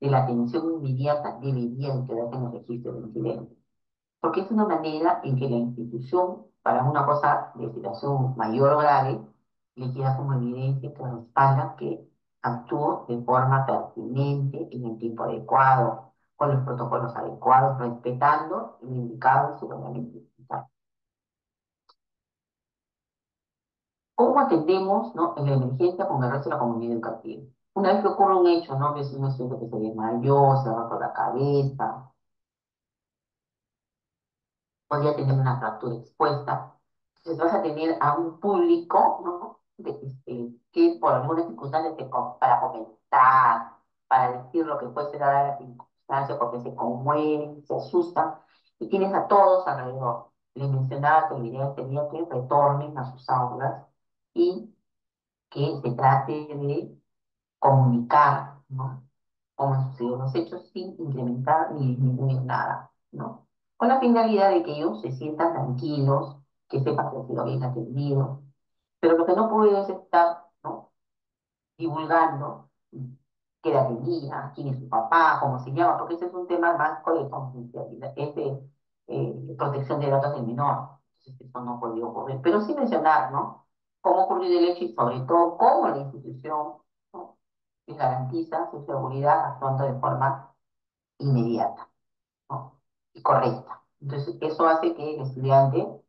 la atención inmediata, debería de quedarse en el registro de incidentes. Porque es una manera en que la institución, para una cosa de situación mayor o grave, le queda como evidencia que respalda que actuó de forma pertinente, en el tiempo adecuado, con los protocolos adecuados, respetando lo indicado en su reglamento hospital. ¿Cómo atendemos, ¿no? En la emergencia con el resto de la comunidad educativa? Una vez que ocurre un hecho, ¿no? Ves un estudiante que se desmayó, se agarró la cabeza, podría tener una fractura expuesta. Entonces vas a tener a un público, ¿no? Que por algunas circunstancias para comentar, para decir lo que puede ser dada la circunstancia, porque se conmueven, se asustan, y tienes a todos alrededor. Les mencionaba que la idea sería que retornen a sus aulas y que se trate de comunicar, ¿no? Cómo han sucedido los hechos sin incrementar ni disminuir nada, ¿no? Con la finalidad de que ellos se sientan tranquilos, que sepan que han sido bien atendidos. Pero lo que no puedo es estar, ¿no? Divulgando qué edad tenía, quién es su papá, cómo se llama, porque ese es un tema más de confidencialidad, es de protección de datos del menor. Entonces, eso no podía ocurrir. Pero sí mencionar, ¿no? Cómo ocurrió el hecho y sobre todo cómo la institución, ¿no? Les garantiza su seguridad actuando de forma inmediata, ¿no? Y correcta. Entonces, eso hace que el estudiante,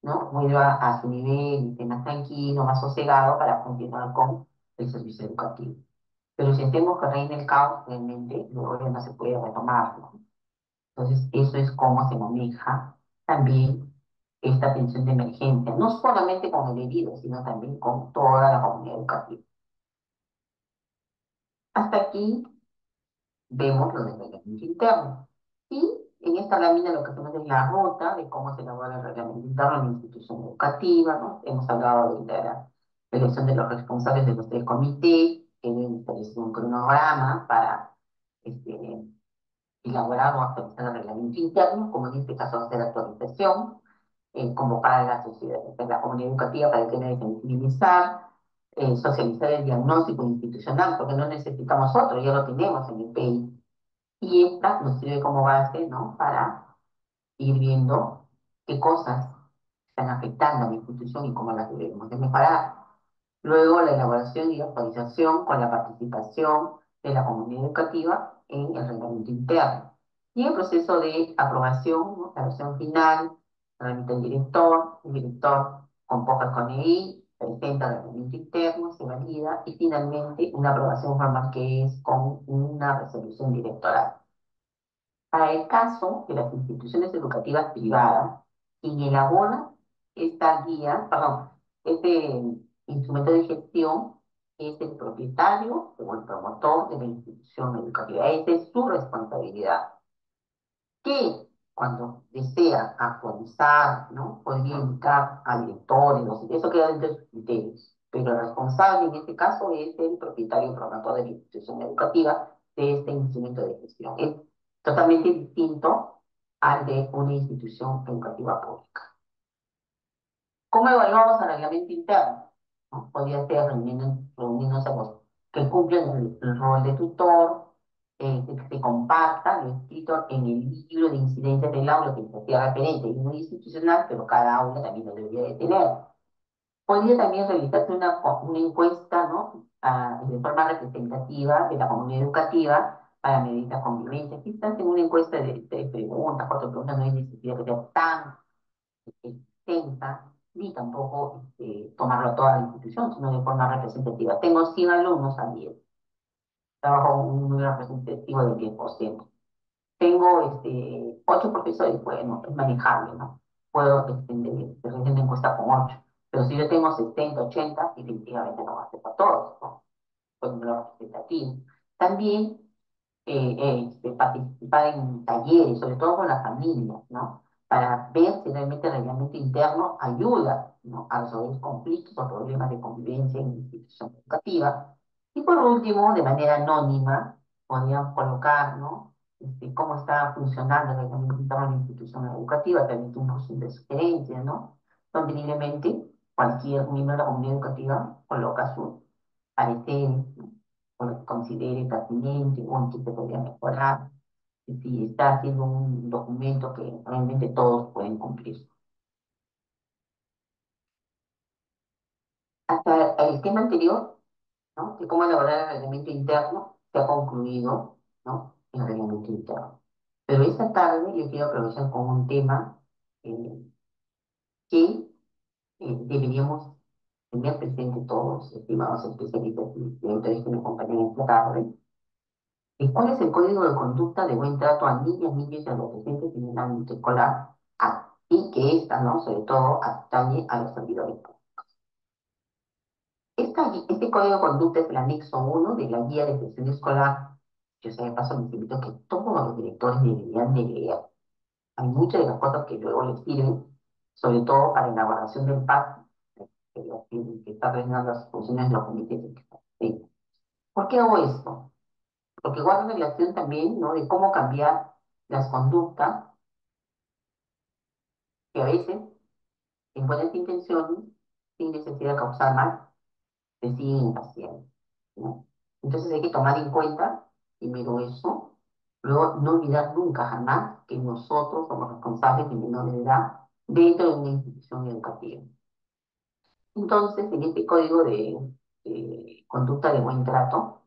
¿no? Vuelva a su nivel y esté más tranquilo, más sosegado para continuar con el servicio educativo. Pero si hacemos que reine el caos, realmente luego ya no se puede retomar, ¿no? Entonces, eso es cómo se maneja también esta atención de emergencia, no solamente con el herido, sino también con toda la comunidad educativa. Hasta aquí vemos lo del reglamento interno. Y en esta lámina lo que hacemos es la ruta de cómo se elabora el reglamento interno en la institución educativa, ¿no? Hemos hablado de la elección de los responsables de los tres comités, que deben establecer un cronograma para elaborar o actualizar el reglamento interno, como en este caso va a ser actualización. convocar a la sociedad, a la comunidad educativa para que debe sensibilizar, socializar el diagnóstico institucional, porque no necesitamos otro, ya lo tenemos en el PI. Y esta nos sirve como base, ¿no? Para ir viendo qué cosas están afectando a la institución y cómo las debemos de mejorar. Luego, la elaboración y actualización con la participación de la comunidad educativa en el reglamento interno. Y el proceso de aprobación, ¿no? La versión final, remite el director convoca con EI, presenta el reglamento interno, se valida y finalmente una aprobación formal que es con una resolución directoral. Para el caso de las instituciones educativas privadas, quien elabora esta guía, perdón, este instrumento de gestión es el propietario o el promotor de la institución educativa. Esa es su responsabilidad. Que cuando desea actualizar, ¿no? Podría indicar a directores, eso queda dentro de sus criterios. Pero el responsable en este caso es el propietario o promotor de la institución educativa de este instrumento de gestión. Es totalmente distinto al de una institución educativa pública. ¿Cómo evaluamos el reglamento interno? ¿No? Podría ser reuniéndose los que cumplen el rol de tutor, que se comparta lo escrito en el libro de incidencias del aula que se hacía referencia, y muy institucional, pero cada aula también lo debería de tener. Podría también realizarse una encuesta, ¿no? De forma representativa de la comunidad educativa para medir la convivencia. Quizás en una encuesta de 3 preguntas, 4 preguntas, no hay necesidad que sea tan extensa, ni tampoco tomarlo a toda la institución, sino de forma representativa. Tengo 100 alumnos al día, trabajo un número representativo del 10%. Tengo 8 profesores, bueno, es manejable, ¿no? Puedo realizar una encuesta con 8. Pero si yo tengo 70, 80, definitivamente no va a ser para todos, ¿no? Pues un número representativo. También participar en talleres, sobre todo con las familias, ¿no? Para ver si realmente el reglamento interno ayuda, ¿no? A resolver conflictos o problemas de convivencia en la institución educativa. Y por último, de manera anónima, podrían colocar, ¿no? Cómo está funcionando el reglamento interno de la institución educativa a través de un buzón de sugerencias, ¿no? Donde libremente cualquier miembro de la comunidad educativa coloca su parecer, ¿no? O lo que considere pertinente o en que se podría mejorar, si está haciendo un documento que realmente todos pueden cumplir. Hasta el tema anterior, ¿no? De cómo elaborar el reglamento interno, se ha concluido, ¿no? El reglamento interno. Pero esta tarde yo quiero aprovechar con un tema eh, que deberíamos tener presente todos, estimados especialistas y directores que me acompañan esta tarde. ¿Cuál es el código de conducta de buen trato a niñas, niños y adolescentes en el ámbito escolar? Y que esta, ¿no? Sobre todo, atañe a los servidores. Este código de conducta es el anexo 1 de la guía de gestión escolar. Yo sé de paso, les invito a que todos los directores deberían de leer. Hay muchas de las cosas que luego les sirven, sobre todo para la elaboración del PAC, que está realizando las funciones de los comités. ¿Sí? ¿Por qué hago esto? Porque guarda relación también, ¿no? De cómo cambiar las conductas que a veces, en buenas intenciones, sin necesidad de causar mal, se siguen haciendo, ¿no? Entonces hay que tomar en cuenta, primero eso, luego no olvidar nunca jamás que nosotros somos responsables de menores de edad dentro de una institución educativa. Entonces, en este código de conducta de buen trato,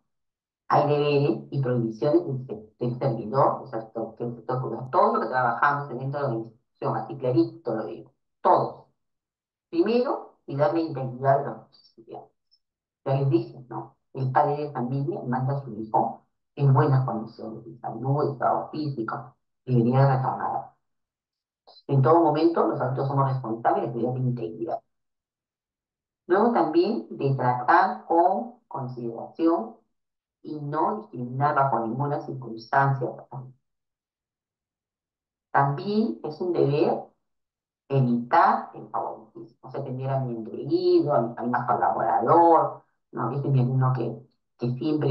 hay deberes y prohibiciones del servidor, del sector público, todo lo que trabajamos dentro de la institución, así clarito lo digo, todos. Primero, cuidar la integridad de los estudiantes. Ya les dije, ¿no? El padre de familia manda a su hijo en buenas condiciones de salud, estado físico, debería retornar. En todo momento, los adultos somos responsables de cuidar la integridad. Luego también de tratar con consideración y no discriminar bajo ninguna circunstancia. También es un deber evitar el favoritismo, o sea, tener a mi engreído, al más colaborador, ¿no? Este es mi alumno que siempre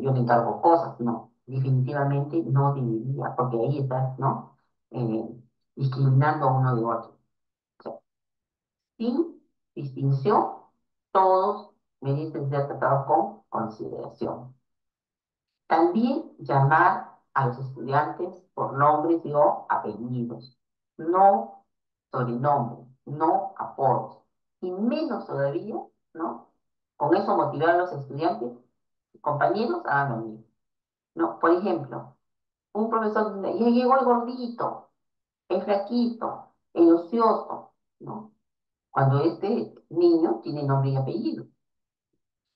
yo le encargo cosas, no, definitivamente no debería, porque ahí estás, ¿no? Eh, discriminando a uno de otro. sin distinción, todos merecen ser tratados con consideración. También llamar a los estudiantes por nombres y o apellidos, no sobrenombres, no apodos, y menos todavía, ¿no? Con eso motivar a los estudiantes y compañeros a hagan lo mismo, ¿no? Por ejemplo, un profesor dice, ya llegó el gordito, el flaquito, el ocioso, ¿no? Cuando este niño tiene nombre y apellido.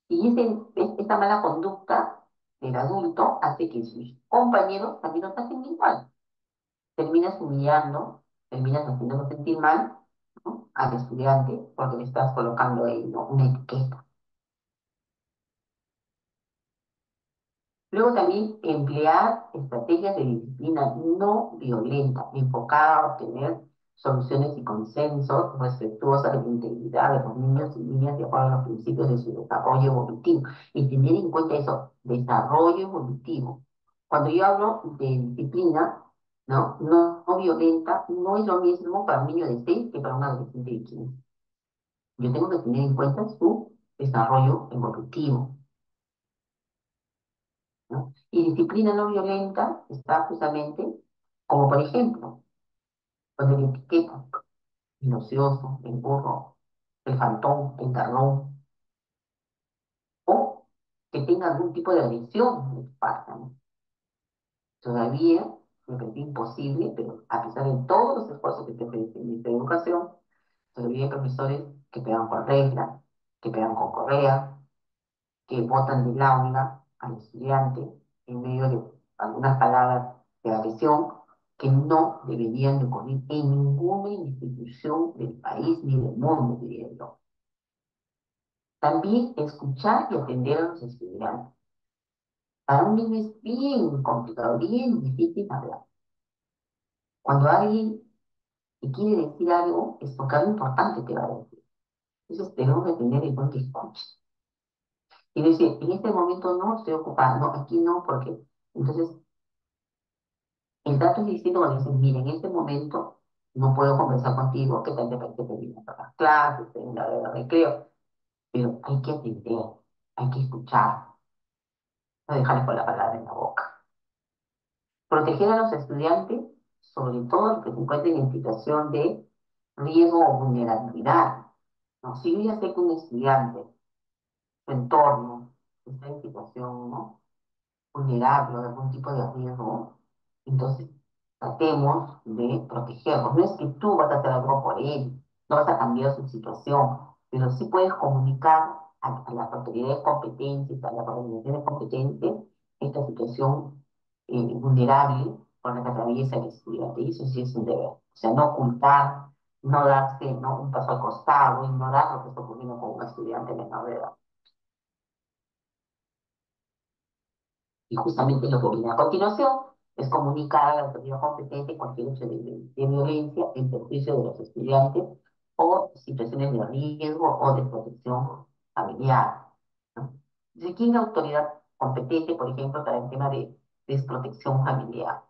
Y esta mala conducta del adulto hace que sus compañeros también lo traten igual. Terminas humillando, terminas haciéndolo sentir mal, ¿no? Al estudiante porque le estás colocando ahí, ¿no? Una etiqueta. Luego también emplear estrategias de disciplina no violenta, enfocada a obtener soluciones y consensos respetuosas de la integridad de los niños y niñas de acuerdo a los principios de su desarrollo evolutivo. Y tener en cuenta eso, desarrollo evolutivo. Cuando yo hablo de disciplina, ¿no? No violenta, no es lo mismo para un niño de 6 que para un adolescente de 15. Yo tengo que tener en cuenta su desarrollo evolutivo, ¿no? Y disciplina no violenta está justamente, como por ejemplo, cuando le etiqueta el ocioso, el burro, el faltón, el garrón, o que tenga algún tipo de agresión de su parte, ¿no? Todavía me parece imposible, pero a pesar de todos los esfuerzos que se hacen en esta educación, todavía hay profesores que pegan con regla, que pegan con correa, que botan del aula al estudiante en medio de algunas palabras de agresión que no deberían de ocurrir en ninguna institución del país ni del mundo, diría yo. También escuchar y atender a los estudiantes. Para un niño es bien complicado, bien difícil hablar. Cuando alguien te quiere decir algo, es porque algo importante te va a decir. Entonces tenemos que tener en cuenta que escucha. Y decir, en este momento no estoy ocupada, no, aquí no, porque entonces el dato es distinto cuando dices, mira, en este momento no puedo conversar contigo, que tal te parece que vienes a las clases, en la hora de recreo, pero hay que atender, hay que escuchar, no dejarles con la palabra en la boca. Proteger a los estudiantes, sobre todo los que se encuentren en situación de riesgo o vulnerabilidad, ¿no? Si yo ya sé que un estudiante, su entorno, está en situación, ¿no? Vulnerable o de algún tipo de riesgo, entonces tratemos de protegerlos. No es que tú vas a hacer algo por él, no vas a cambiar su situación, pero sí puedes comunicar a las autoridades competentes, a las organizaciones competentes, esta situación vulnerable con la que atraviesa el estudiante. Y eso sí es un deber. O sea, no ocultar, no darse, ¿no? Un paso al costado, ignorar lo que está ocurriendo con un estudiante menor de edad. Y justamente lo que viene a continuación es comunicar a la autoridad competente cualquier hecho de violencia en perjuicio de los estudiantes o situaciones de riesgo o de protección familiar, ¿no? Entonces, ¿quién es la autoridad competente, por ejemplo, para el tema de desprotección familiar?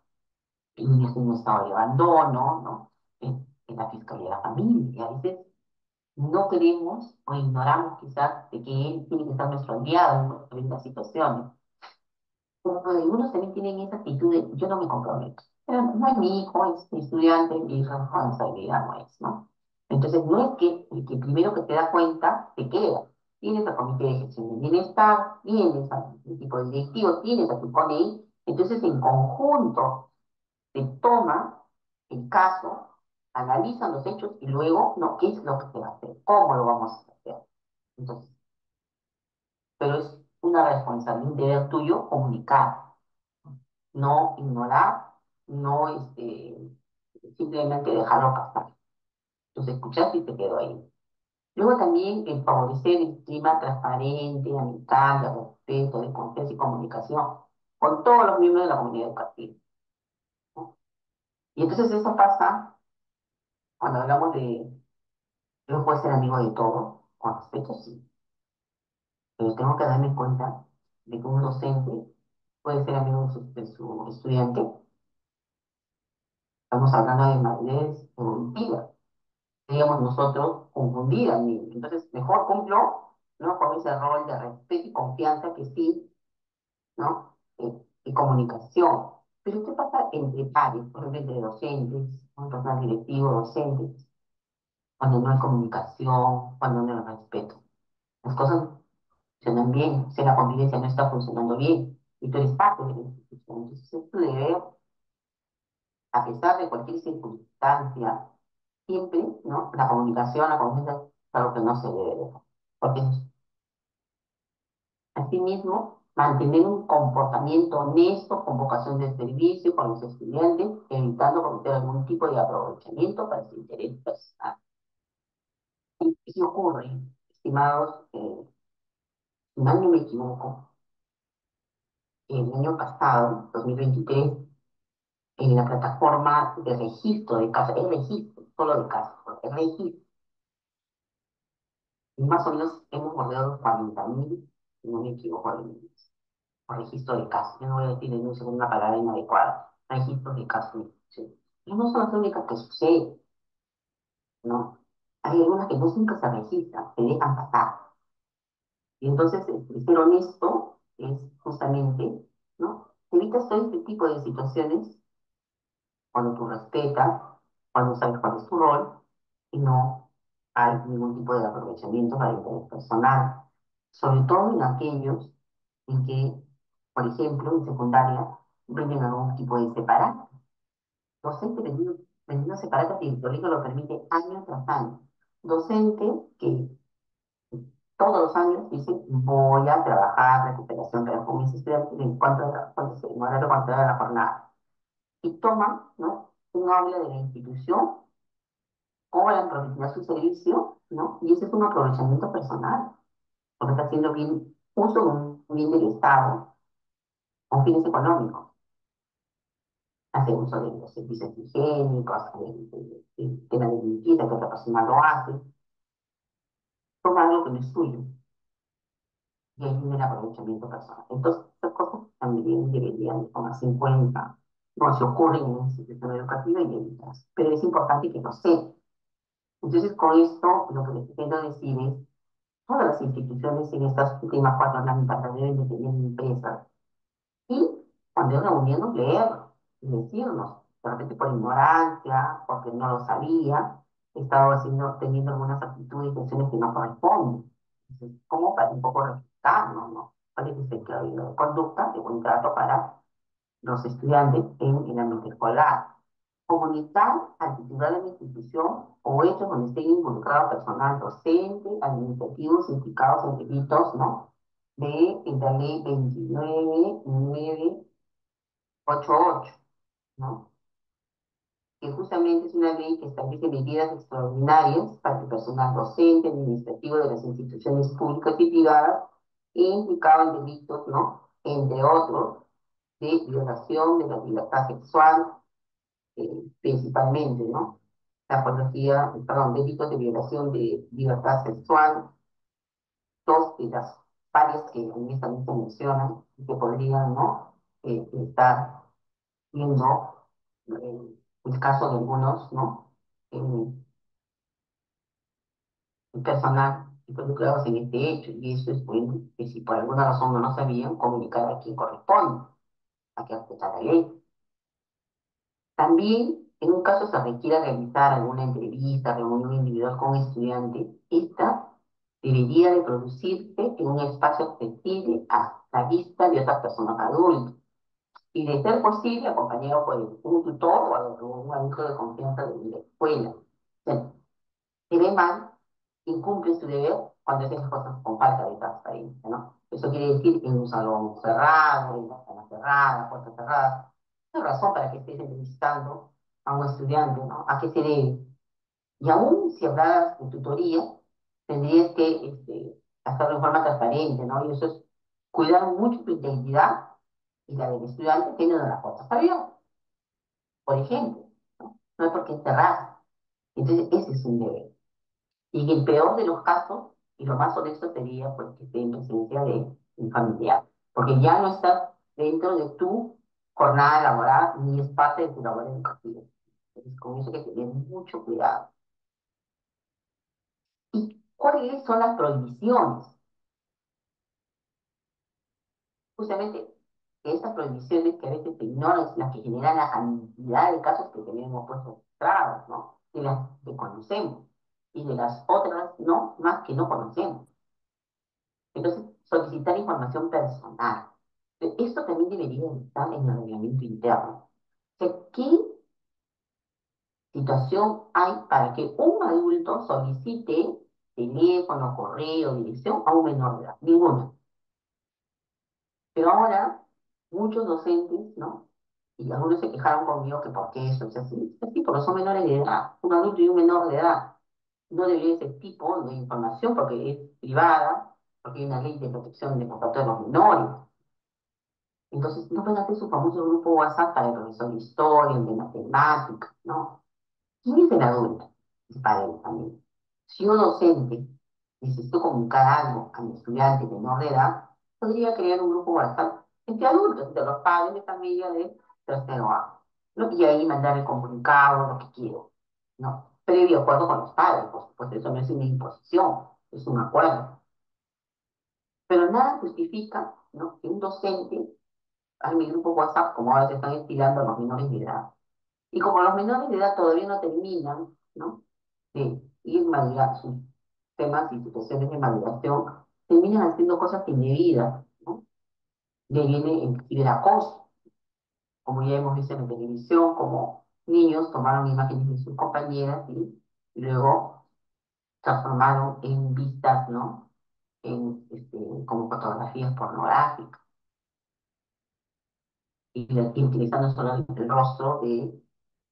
El niño está en un estado de abandono, ¿no? En la fiscalía de la familia. A veces no queremos o ignoramos quizás de que él tiene que ser nuestro aliado en las situaciones. Como algunos también tienen esa actitud de yo no me comprometo. Pero no es mi hijo, es mi estudiante, mi responsabilidad no es, ¿no? Entonces no es que el que primero que te da cuenta te queda. Tienes al comité de gestión del bienestar, tienes al equipo directivo, tienes a tu CONEI, entonces en conjunto se toma el caso, analizan los hechos y luego, ¿no? ¿Qué es lo que se va a hacer? ¿Cómo lo vamos a hacer? Entonces, pero es una responsabilidad, un deber tuyo comunicar, no ignorar, no simplemente dejarlo pasar. Entonces escuchaste y te quedó ahí. Luego también el favorecer el clima transparente, amistad, de respeto, de confianza y comunicación con todos los miembros de la comunidad educativa, ¿no? Y entonces eso pasa cuando hablamos de, yo puedo ser amigo de todos, con respeto sí, pero tengo que darme cuenta de que un docente puede ser amigo de su estudiante. Estamos hablando de madurez evolutiva. digamos nosotros, confundir al niño. Entonces, mejor cumplo, ¿no? Con ese rol de respeto y confianza que sí, ¿no? Y comunicación. Pero ¿qué pasa entre pares, por ejemplo, entre docentes, un personal directivo, docentes, cuando no hay comunicación, cuando no hay respeto? Las cosas no funcionan bien, si la convivencia no está funcionando bien, y tú eres parte de la institución. Entonces, es tu deber, a pesar de cualquier circunstancia, siempre, ¿no? La comunicación, la confianza es algo que no se debe dejar. Porque asimismo, mantener un comportamiento honesto con vocación de servicio con los estudiantes, evitando cometer algún tipo de aprovechamiento para su interés personal. Y si ocurre, estimados, si mal no me equivoco, el año pasado, 2023, en la plataforma de registro de casos, es registro, solo de casos, es registro, y más o menos hemos bordeado los 40.000, si no me equivoco, o registro de casos. Yo no voy a decir denuncia con una palabra inadecuada. Registros de casos. Sí. Y no son las únicas que suceden, ¿no? Hay algunas que no nunca se registran, se dejan pasar. Y entonces, ser honesto es justamente, ¿no? Evitas todo este tipo de situaciones cuando tú respetas, cuando sabes cuál es tu rol y no hay ningún tipo de aprovechamiento para el interés personal. Sobre todo en aquellos en que, por ejemplo, en secundaria, venden algún tipo de separata. Docente vendiendo separata que el colegio lo permite año tras año. Docente que todos los años dice, voy a trabajar recuperación, pero con mis estudiantes en cuanto a cuando se demora cuanto a la jornada. Y toman, ¿no? Un aula de la institución, cobran profesional su servicio, ¿no? Y ese es un aprovechamiento personal, porque está haciendo bien uso de un bien del Estado con fines económicos. Hace uso de los servicios higiénicos, de la limpieza que otra persona lo hace, toma algo que no es suyo y ahí viene el aprovechamiento personal. Entonces, estas cosas también deberían tomarse en cuenta cuando se ocurren en una institución educativa y evitarse. Pero es importante que lo sepan. Entonces, con esto, lo que les pretendo decir es, todas las instituciones en estas últimas 4 años deben de tener empresas. Y cuando es reunirnos, leerlo y decirnos, de repente por ignorancia, porque no lo sabía, he estado haciendo, teniendo algunas actitudes y acciones que no corresponden. Entonces, como para un poco refrescarnos, ¿no? Parece ser que hay una conducta de buen trato para los estudiantes en el ámbito escolar. Comunicar al titular de la institución o hechos donde esté involucrado personal docente, administrativo, implicados en delitos, ¿no? De la ley 29.988, ¿no? Que justamente es una ley que establece medidas extraordinarias para el personal docente, administrativo de las instituciones públicas y privadas implicado en delitos, ¿no? Entre otros, de violación de la libertad sexual, principalmente, ¿no? La apología, perdón, delitos de violación de libertad sexual, dos de las varias que en esta lista mencionan y que podrían, ¿no? Estar viendo el caso de algunos, ¿no? Eh, personal involucrados en este hecho, y eso es bueno, que si por alguna razón no lo sabían, comunicar a quien corresponde, a que aplica la ley. También, en un caso se requiera realizar alguna entrevista, reunión individual con estudiantes, esta debería de producirse en un espacio accesible a la vista de otras personas adultas y de ser posible acompañado por un tutor o algún adulto de confianza de la escuela. O sea, se ve mal, incumple su deber cuando hace las cosas con falta de transparencia, ¿no? Eso quiere decir en un salón cerrado, en una sala cerrada, puertas cerradas. No hay razón para que estés entrevistando a un estudiante, ¿no? ¿A qué se debe? Y aún si hablas de tutoría, tendrías que hacerlo de forma transparente, ¿no? Y eso es cuidar mucho tu integridad y la del estudiante teniendo las puertas abiertas, por ejemplo, ¿no? No es porque encerrar. Entonces, ese es un deber. Y en el peor de los casos, y lo más honesto sería pues, que esté en presencia de un familiar, porque ya no está dentro de tu jornada laboral ni es parte de tu labor educativa. Entonces, con eso hay que tener mucho cuidado. ¿Y cuáles son las prohibiciones? Justamente esas prohibiciones que a veces se ignoran es las que generan la cantidad de casos que tenemos pues registrados, ¿no? De las que conocemos y de las otras, ¿no? Más que no conocemos. Entonces, solicitar información personal. Esto también debería estar en el reglamento interno. O sea, ¿qué situación hay para que un adulto solicite teléfono, correo, dirección a un menor de edad? Ninguna. Pero ahora, muchos docentes, ¿no? Y algunos se quejaron conmigo que por qué eso es así. Es así porque son menores de edad. Un adulto y un menor de edad no debería ese tipo de información porque es privada, porque hay una ley de protección de los datos de los menores. Entonces, no pueden hacer su famoso grupo WhatsApp para el profesor de historia, de matemáticas, ¿no? ¿Quién es el adulto? Es padre de familia. Si un docente necesita comunicar algo a mi estudiante menor de edad, podría crear un grupo WhatsApp entre adultos, entre los padres de familia de tercero A, ¿no? Y ahí mandar el comunicado, lo que quiero, ¿no? Previo acuerdo con los padres, por supuesto, eso no es una imposición, es un acuerdo. Pero nada justifica, ¿no? Que un docente a mi grupo WhatsApp, como ahora se están estilando a los menores de edad. Y como los menores de edad todavía no terminan, ¿no? De ir madurando sus temas y situaciones de maduración, terminan haciendo cosas indebidas, ¿no? De viene el ciberacoso, como ya hemos visto en la televisión, como niños tomaron imágenes de sus compañeras y luego transformaron en vistas, ¿no? En, como fotografías pornográficas y utilizando solo el rostro eh,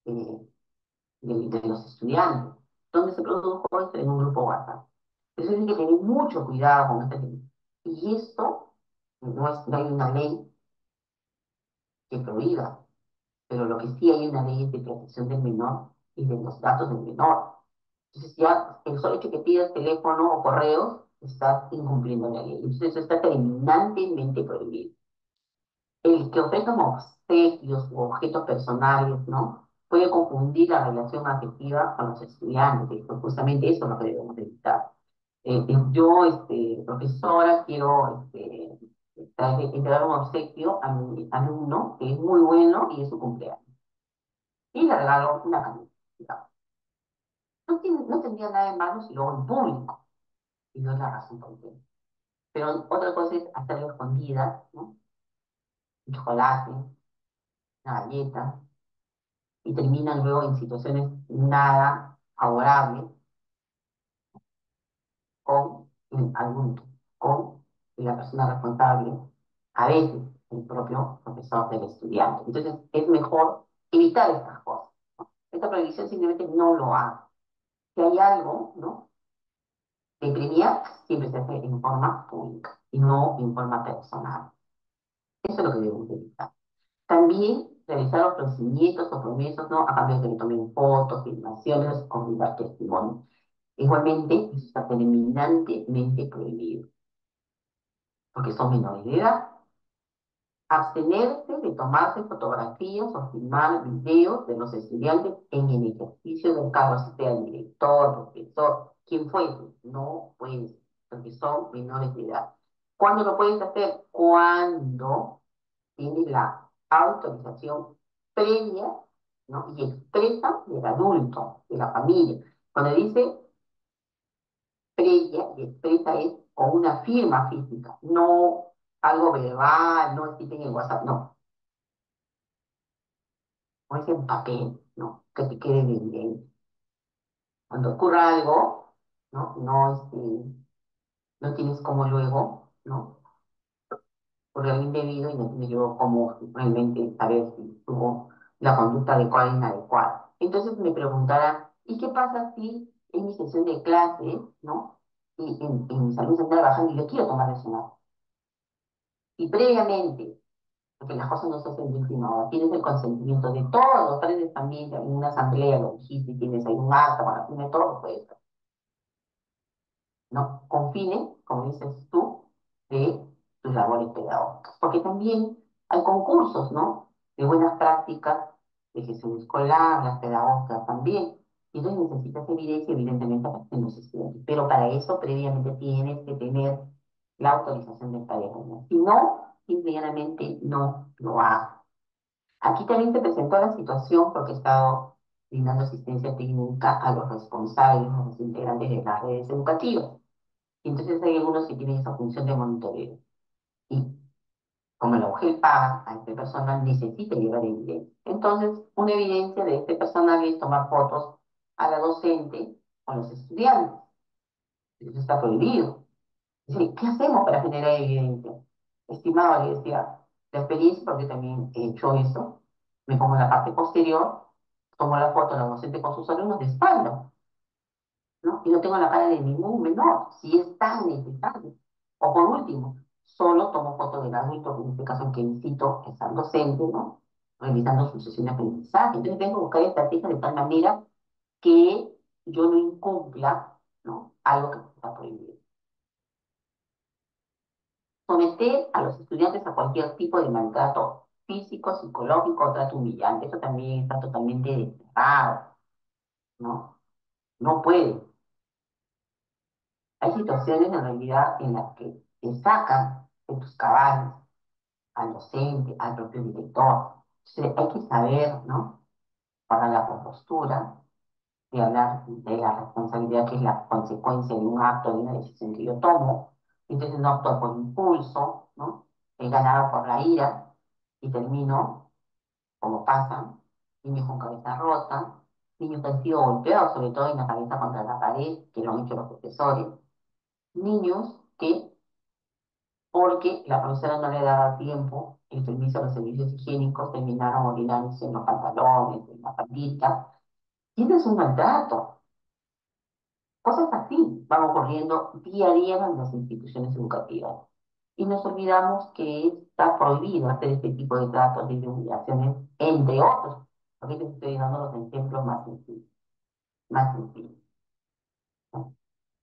de los estudiantes. ¿Dónde se produjo esto? En un grupo WhatsApp. Eso hay que tener mucho cuidado con este tema. Y esto no hay una ley que prohíba, pero lo que sí hay una ley es de protección del menor y de los datos del menor. Entonces ya el solo hecho que pidas teléfono o correos, estás incumpliendo la ley. Entonces eso está terminantemente prohibido. El que ofrezcan obsequios u objetos personales, ¿no? Puede confundir la relación afectiva con los estudiantes, pues justamente eso es lo que debemos evitar. Yo, profesora, quiero entregar un obsequio a mi alumno, que es muy bueno y es su cumpleaños. Y le regalo una camisa, digamos. No tendría nada de malo si lo hago en público, y no es la razón por qué. Pero otra cosa es hacerlo escondida, ¿no? Un chocolate, una galleta, y terminan luego en situaciones nada favorables con algún, con la persona responsable, a veces el propio profesor del estudiante. Entonces es mejor evitar estas cosas. Esta prohibición simplemente no lo hace. Si hay algo, ¿no? De premiar, siempre se hace en forma pública y no en forma personal. Eso es lo que debemos evitar. También realizar ofrecimientos o promesas, ¿no? A cambio de que le tomen fotos, filmaciones o brindar testimonio. Igualmente, eso está terminantemente prohibido, porque son menores de edad. Abstenerse de tomarse fotografías o filmar videos de los estudiantes en el ejercicio del cargo, si sea el director, profesor, quien fuese, no puedes, porque son menores de edad. ¿Cuándo lo puedes hacer? Cuando tienes la autorización previa, ¿no? Y expresa del adulto, de la familia. Cuando dice previa y expresa es con una firma física, no algo verbal, no escrito en WhatsApp, no, o es en papel, ¿no? Que te quede bien, bien. Cuando ocurra algo, ¿no? No tienes como luego, ¿no? Ocurre algo indebido y no tienes luego cómo realmente saber si tuvo la conducta adecuada o inadecuada. Entonces me preguntarán, ¿y qué pasa si en mi sesión de clase, ¿no? Y en mi salud se está trabajando y yo quiero tomar eso, ¿no? Y previamente, porque las cosas no se hacen de última hora, tienes el consentimiento de todos los padres de familia, en una asamblea lo dijiste, tienes ahí un acta, bueno, tiene todo, pues, ¿no? Con fines, como dices tú, de tus labores pedagógicas. Porque también hay concursos, ¿no? De buenas prácticas de gestión escolar, las pedagógicas también. Y entonces necesitas evidencia, evidentemente, para que los estudiantes. Pero para eso, previamente, tienes que tener la autorización del padre. Si no, simplemente no lo hago. Aquí también se presentó la situación porque he estado brindando asistencia técnica a los responsables, a los integrantes de las redes educativas. Y entonces hay algunos que tienen esa función de monitoreo. Y como la UGEL paga a este personal, necesita llevar evidencia. Entonces, una evidencia de este personal es tomar fotos a la docente con los estudiantes. Eso está prohibido. Dice, ¿qué hacemos para generar evidencia? Estimado, le decía, la experiencia, porque también he hecho eso, me pongo en la parte posterior, tomo la foto de la docente con sus alumnos de espalda, ¿no? Y no tengo la cara de ningún menor, si es tan necesario. O por último, solo tomo foto del adulto, que en este caso que visito es al docente, ¿no? Revisando su sesión de aprendizaje. Entonces tengo que buscar estrategias de tal manera que yo no incumpla, ¿no? Algo que está prohibido. Someter a los estudiantes a cualquier tipo de maltrato físico, psicológico o trato humillante. Eso también está totalmente desterrado, ¿no? No puede. Hay situaciones en realidad en las que te sacan de tus cabales al docente, al propio director. Entonces, hay que saber, ¿no? Para la compostura de hablar de la responsabilidad que es la consecuencia de un acto, de una decisión que yo tomo. Entonces no actúo por impulso, ¿no? He ganado por la ira y termino, como pasa, niños con cabeza rota, niños que han sido golpeados, sobre todo en la cabeza contra la pared, que lo han hecho los profesores, niños que porque la profesora no le daba tiempo el permiso a los servicios higiénicos, terminaron orinándose en los pantalones, en la patita. Y ese es un maltrato. Cosas así van ocurriendo día a día en las instituciones educativas. Y nos olvidamos que está prohibido hacer este tipo de tratos y de humillaciones, entre otros. Porque les estoy dando los ejemplos más sencillos. Más sencillos, ¿no?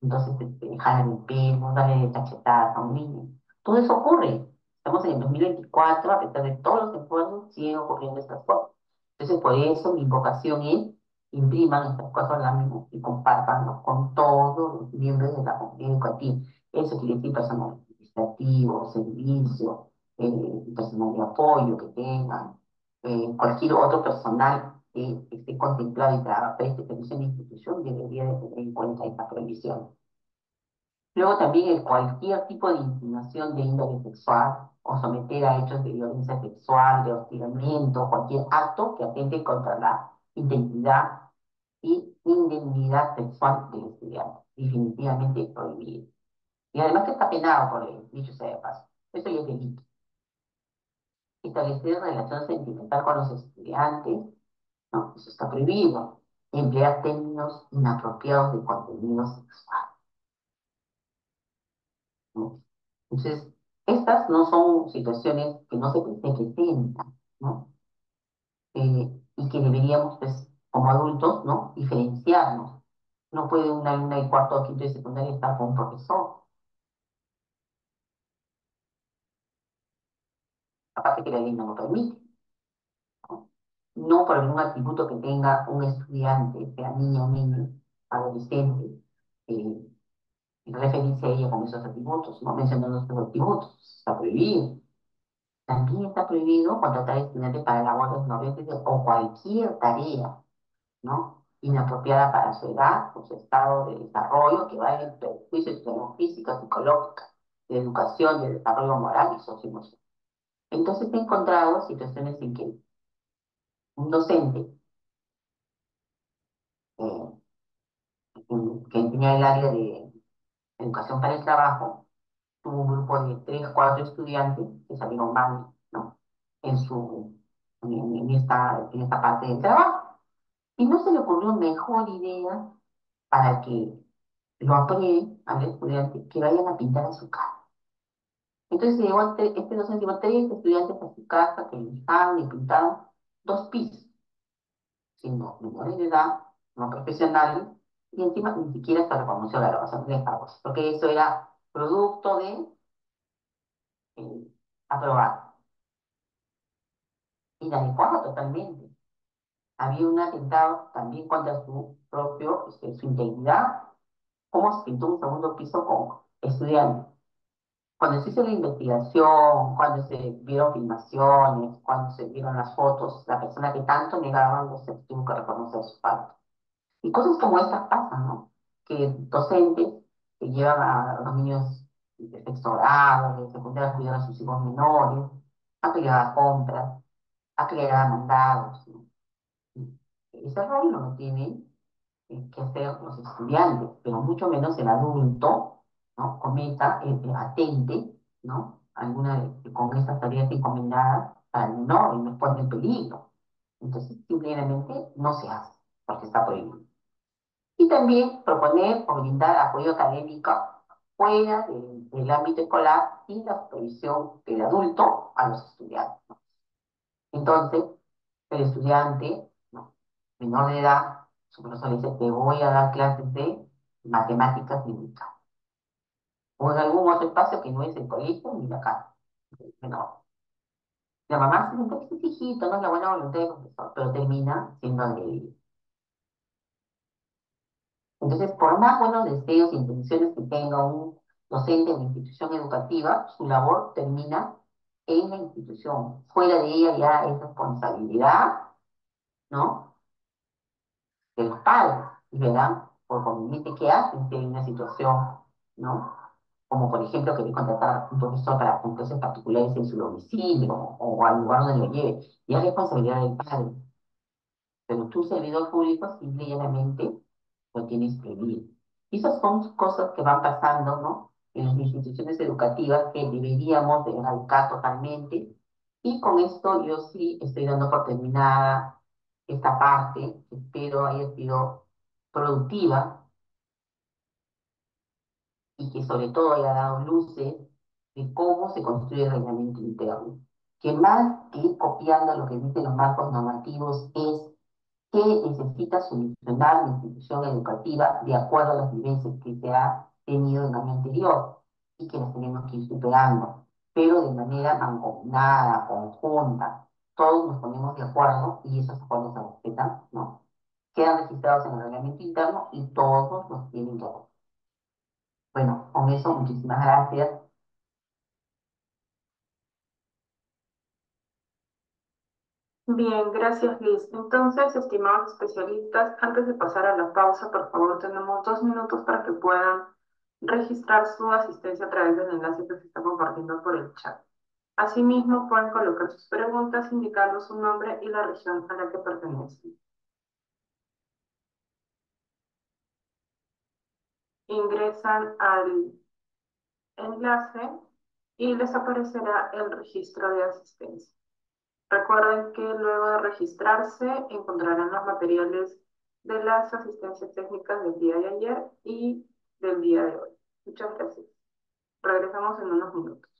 Entonces, jalan el pelo, darle cachetadas a un niño. Todo eso ocurre. Estamos en el 2024, a pesar de todos los esfuerzos, siguen ocurriendo estas cosas. Entonces, por eso mi invocación es, impriman estas cosas láminas y compártanlos con todos los miembros de la comunidad educativa. Eso quiere decir personal administrativo, servicio, personal de apoyo que tengan, cualquier otro personal que esté contemplado y trabaje este servicio en la institución debería de tener en cuenta esta prohibición. Luego también cualquier tipo de insinuación de índole sexual o someter a hechos de violencia sexual, de hostigamiento, cualquier acto que atente contra la identidad y indemnidad sexual del estudiante. Definitivamente prohibido. Y además que está penado por ley, dicho sea de paso. Eso ya es delito. Establecer relación sentimental con los estudiantes, no, eso está prohibido. Emplear términos inapropiados de contenido sexual, ¿no? Entonces, estas no son situaciones que no se presentan, ¿no? Y que deberíamos, pues, como adultos, ¿no? Diferenciarnos. No puede una alumna de cuarto, quinto y secundaria estar con un profesor, aparte que la ley no lo permite, ¿no? No por algún atributo que tenga un estudiante, sea niña o niño, adolescente, eh, referirse a ella con esos atributos, no mencionando esos atributos, está prohibido. También está prohibido contratar estudiantes para labores no requeridas o cualquier tarea, ¿no? Inapropiada para su edad o su estado de desarrollo que vaya en perjuicio de su salud física, psicológica, de educación, de desarrollo moral y socioemocional. Entonces he encontrado situaciones en que un docente eh, que tenía el área de educación para el trabajo tuvo un grupo de 3, 4 estudiantes que salieron mal, ¿no? En su, en esta parte del trabajo. Y no se le ocurrió mejor idea para que lo aprueben al estudiante que vayan a pintar en su casa. Entonces llevó este docente llevó 3 estudiantes a su casa que limpiaban y pintaban 2 pisos, siendo menores de edad, no profesionales, y encima ni siquiera se reconoció la grabación de pagos, porque eso era producto de aprobar, inadecuado totalmente. Había un atentado también contra su integridad. ¿Cómo se pintó un segundo piso con estudiantes? Cuando se hizo la investigación, cuando se vieron filmaciones, cuando se vieron las fotos, la persona que tanto negaban, se tuvo que reconocer su parte. Y cosas como estas pasan, ¿no? Que docentes que llevan a los niños de sexto grado, de secundaria, a cuidar a sus hijos menores, a que le haga compras, a que le haga mandados, ¿no? Y ese rol no lo tienen que hacer los estudiantes, pero mucho menos el adulto, ¿no? Cometa, atente, ¿no? Alguna con estas tareas encomendadas al menor y nos pone en peligro. Entonces, simplemente no se hace, porque está prohibido. Y también proponer o brindar apoyo académico fuera del ámbito escolar y la supervisión del adulto a los estudiantes. Entonces, el estudiante, ¿no? Menor de edad, su profesor le dice, te voy a dar clases de matemáticas y química. O en algún otro espacio que no es el colegio ni la casa. No. La mamá se siente que es hijito, no es la buena voluntad del profesor, pero termina siendo agredido. Entonces, por más buenos deseos e intenciones que tenga un docente en la institución educativa, su labor termina en la institución. Fuera de ella ya es responsabilidad, ¿no? De los padres, y verán por conveniente qué hacen si hay una situación, ¿no? Como por ejemplo querer contratar un profesor para con clases particulares en su domicilio o al lugar donde lo lleve. Y es responsabilidad del padre. Pero tú, servidor público, simple y llanamente lo tienes prohibido. Y esas son cosas que van pasando, ¿no? En las instituciones educativas que deberíamos de erradicar totalmente. Y con esto yo sí estoy dando por terminada esta parte, que espero haya sido productiva y que sobre todo haya dado luces de cómo se construye el reglamento interno. Que más que ir copiando lo que dicen los marcos normativos es que necesita solucionar la institución educativa de acuerdo a las vivencias que se ha tenido en el año anterior y que las tenemos que ir superando, pero de manera mancomunada, conjunta. Todos nos ponemos de acuerdo y esos acuerdos se respetan, ¿no? Quedan registrados en el reglamento interno y todos los tienen que hacer. Bueno, con eso, muchísimas gracias.
Bien, gracias Liz. Entonces, estimados especialistas, antes de pasar a la pausa, por favor, tenemos 2 minutos para que puedan registrar su asistencia a través del enlace que se está compartiendo por el chat. Asimismo, pueden colocar sus preguntas indicando su nombre y la región a la que pertenecen. Ingresan al enlace y les aparecerá el registro de asistencia. Recuerden que luego de registrarse encontrarán los materiales de las asistencias técnicas del día de ayer y del día de hoy. Muchas gracias. Regresamos en unos minutos.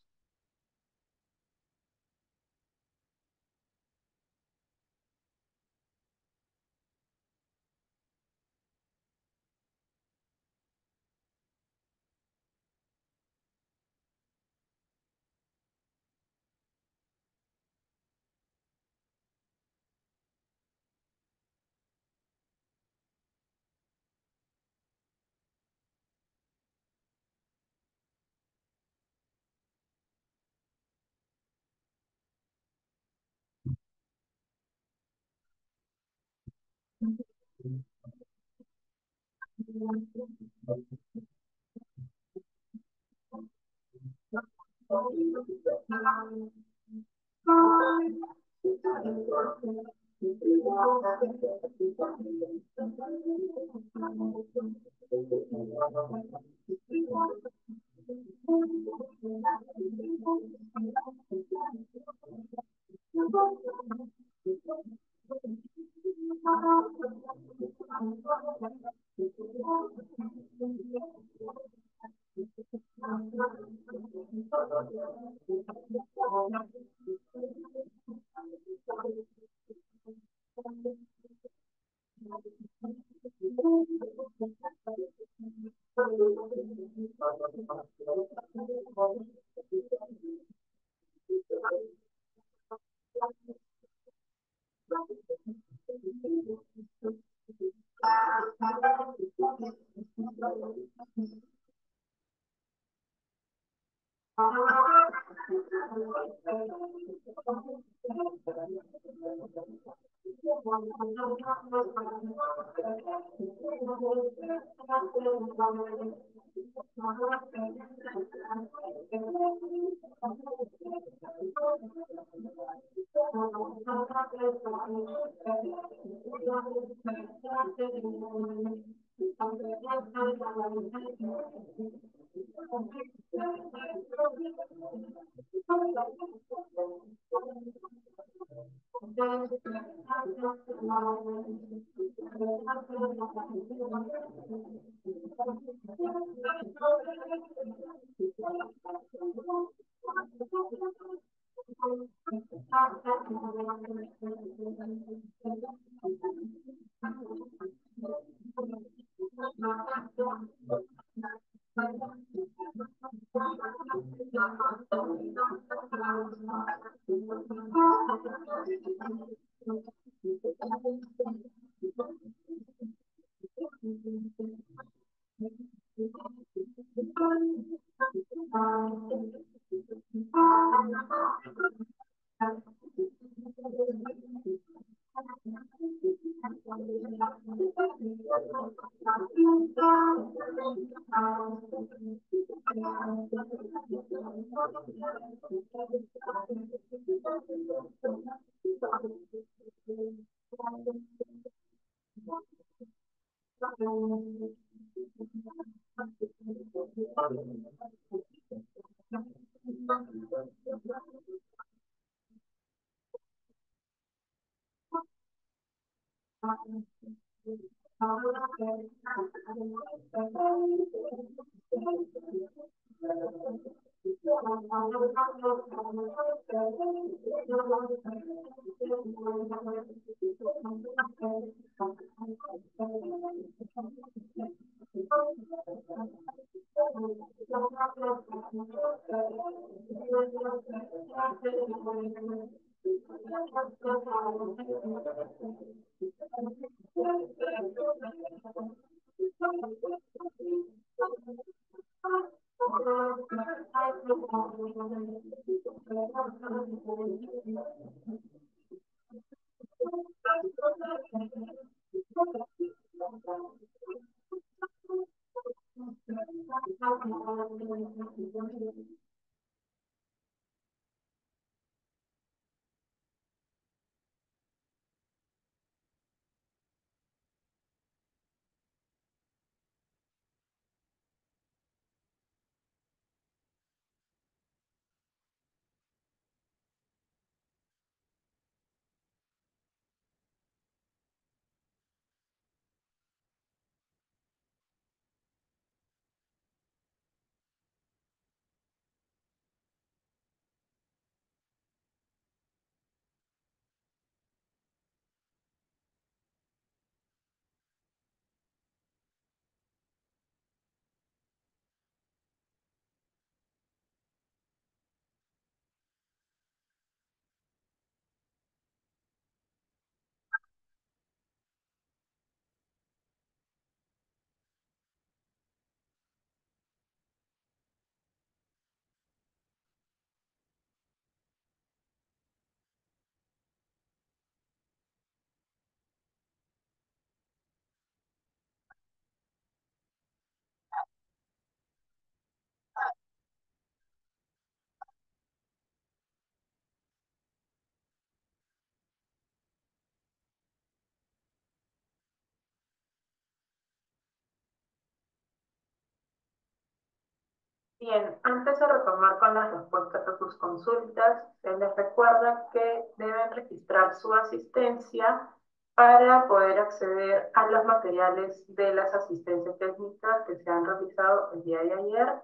Bien, antes de retomar con las respuestas a sus consultas, se les recuerda que deben registrar su asistencia para poder acceder a los materiales de las asistencias técnicas que se han realizado el día de ayer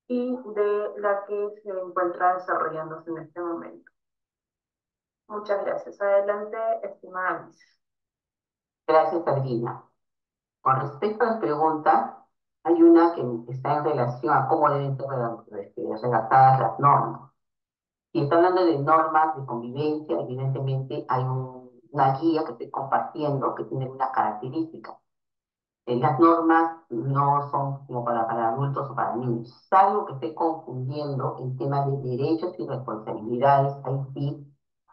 y de la que se encuentra desarrollándose en este momento. Muchas gracias. Adelante, estimada Alicia.
Gracias, Carolina. Con respecto a las preguntas, hay una que está en relación a cómo deben ser redactadas las normas. Si está hablando de normas de convivencia, evidentemente hay una guía que estoy compartiendo que tiene unas características. Las normas no son como para adultos o para niños, salvo que esté confundiendo el tema de derechos y responsabilidades, ahí sí,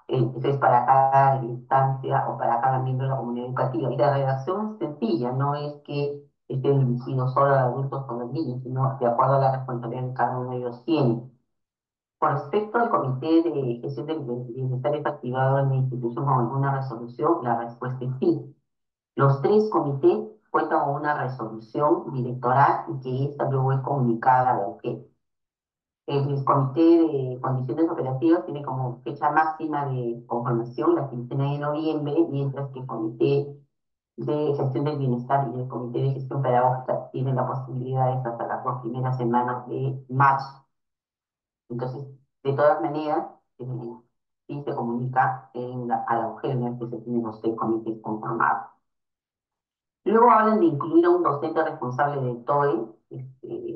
eso es para cada instancia o para cada miembro de la comunidad educativa. Y la redacción es sencilla, no es que esté dirigido solo a adultos o a los niños, sino de acuerdo a la responsabilidad que cada uno de ellos tiene. Con respecto al Comité de Gestión del Bienestar ¿es activado en la institución con alguna resolución? La respuesta es sí. Los tres comités cuentan con una resolución directoral y que esta luego es comunicada a la UGEL. El Comité de Condiciones Operativas tiene como fecha máxima de conformación la quincena de noviembre, mientras que el Comité de Gestión del Bienestar y el Comité de Gestión Pedagógica tienen la posibilidad de hasta las 2 primeras semanas de marzo. Entonces, de todas maneras, eh, sí se comunica a la UGEL, una vez que se tienen los tres comités conformados. Luego hablan de incluir a un docente responsable de TOE,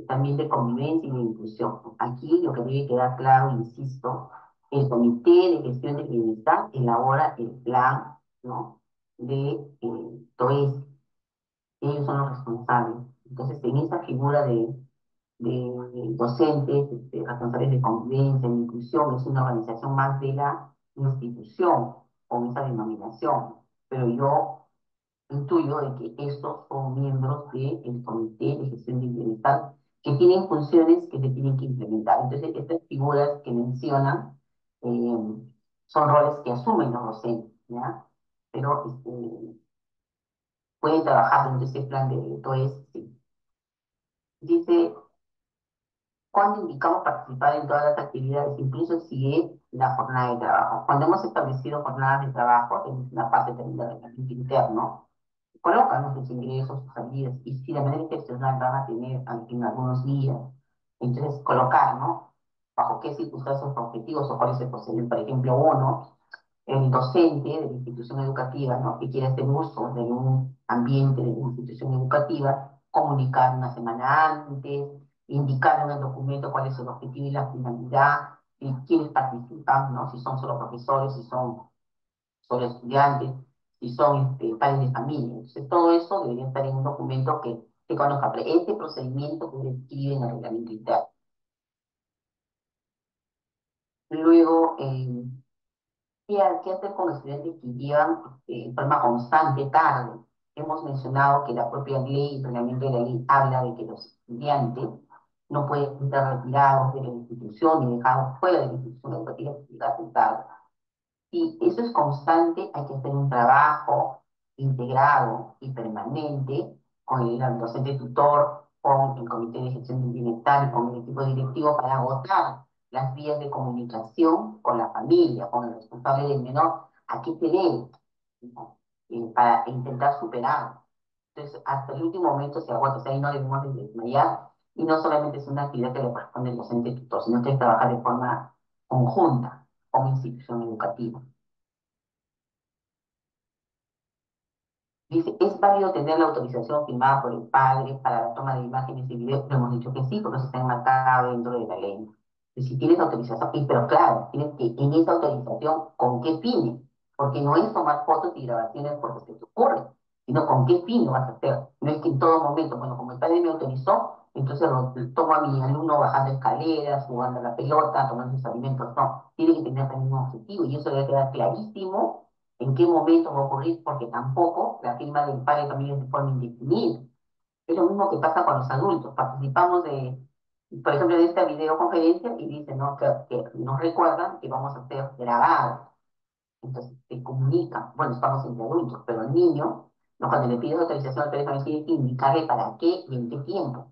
también de convivencia y de inclusión. Aquí lo que debe quedar claro, insisto, el Comité de Gestión del Bienestar elabora el plan, ¿no?, de TOE. Ellos son los responsables. Entonces, en esa figura de docentes, responsables de convivencia, de inclusión, es una organización más de la institución con esa denominación. Pero yo intuyo de que estos son miembros del Comité de Gestión del Bienestar que tienen funciones que se tienen que implementar. Entonces, estas figuras que mencionan eh, son roles que asumen los docentes, ¿ya? Pero pueden trabajar dentro de ese plan de todo eso, sí. Dice, ¿cuándo indicamos participar en todas las actividades, incluso si es la jornada de trabajo? Cuando hemos establecido jornadas de trabajo, en la parte también del reglamento interno, colocan sus ingresos, sus salidas, y si de manera excepcional van a tener en algunos días, entonces colocar, ¿no? Bajo qué circunstancias objetivos o cuál es el procedimiento. Por ejemplo, uno, el docente de la institución educativa, ¿no?, que quiere hacer uso de un ambiente de la institución educativa, comunicar una semana antes, indicar en el documento cuál es el objetivo y la finalidad, y quiénes participan, ¿no? Si son solo profesores, si son solo estudiantes, si son padres de familia. Entonces, todo eso debería estar en un documento que conozca este procedimiento que se describe en el reglamento interno. Luego, ¿qué hacer con estudiantes que llevan en forma constante tarde? Hemos mencionado que la propia ley, el reglamento de la ley, habla de que los estudiantes no pueden estar retirados de la institución y dejados fuera de la institución educativa si llegasen tarde. Y eso es constante, hay que hacer un trabajo integrado y permanente con el docente tutor, con el comité de gestión del bienestar y con el equipo directivo para agotar las vías de comunicación con la familia, con el responsable del menor, a qué se debe, ¿no? Para intentar superar. Entonces, hasta el último momento se agota, o sea, ahí no debemos de desmayar, y no solamente es una actividad que le corresponde al docente tutor, sino que hay que trabajar de forma conjunta como institución educativa. Dice, ¿es válido tener la autorización firmada por el padre para la toma de imágenes y videos? Le hemos dicho que sí, porque eso está enmarcado dentro de la ley. Y si tienes autorización, pero claro, tienes que, en esa autorización, ¿con qué fines? Porque no es tomar fotos y grabaciones porque se te ocurre, sino con qué fin lo vas a hacer. No es que en todo momento, bueno, como el padre me autorizó, entonces tomo a mi alumno bajando escaleras, jugando a la pelota, tomando sus alimentos. No, tiene que tener también un objetivo y eso debe quedar clarísimo en qué momento va a ocurrir, porque tampoco la firma del padre también es de forma indefinida. Es lo mismo que pasa con los adultos. Participamos de, por ejemplo, de esta videoconferencia y dicen, ¿no?, que nos recuerdan que vamos a ser grabados. Entonces te comunican, bueno, estamos entre adultos, pero el niño, ¿no?, cuando le pides autorización al teléfono, tiene que indicarle para qué y en qué tiempo.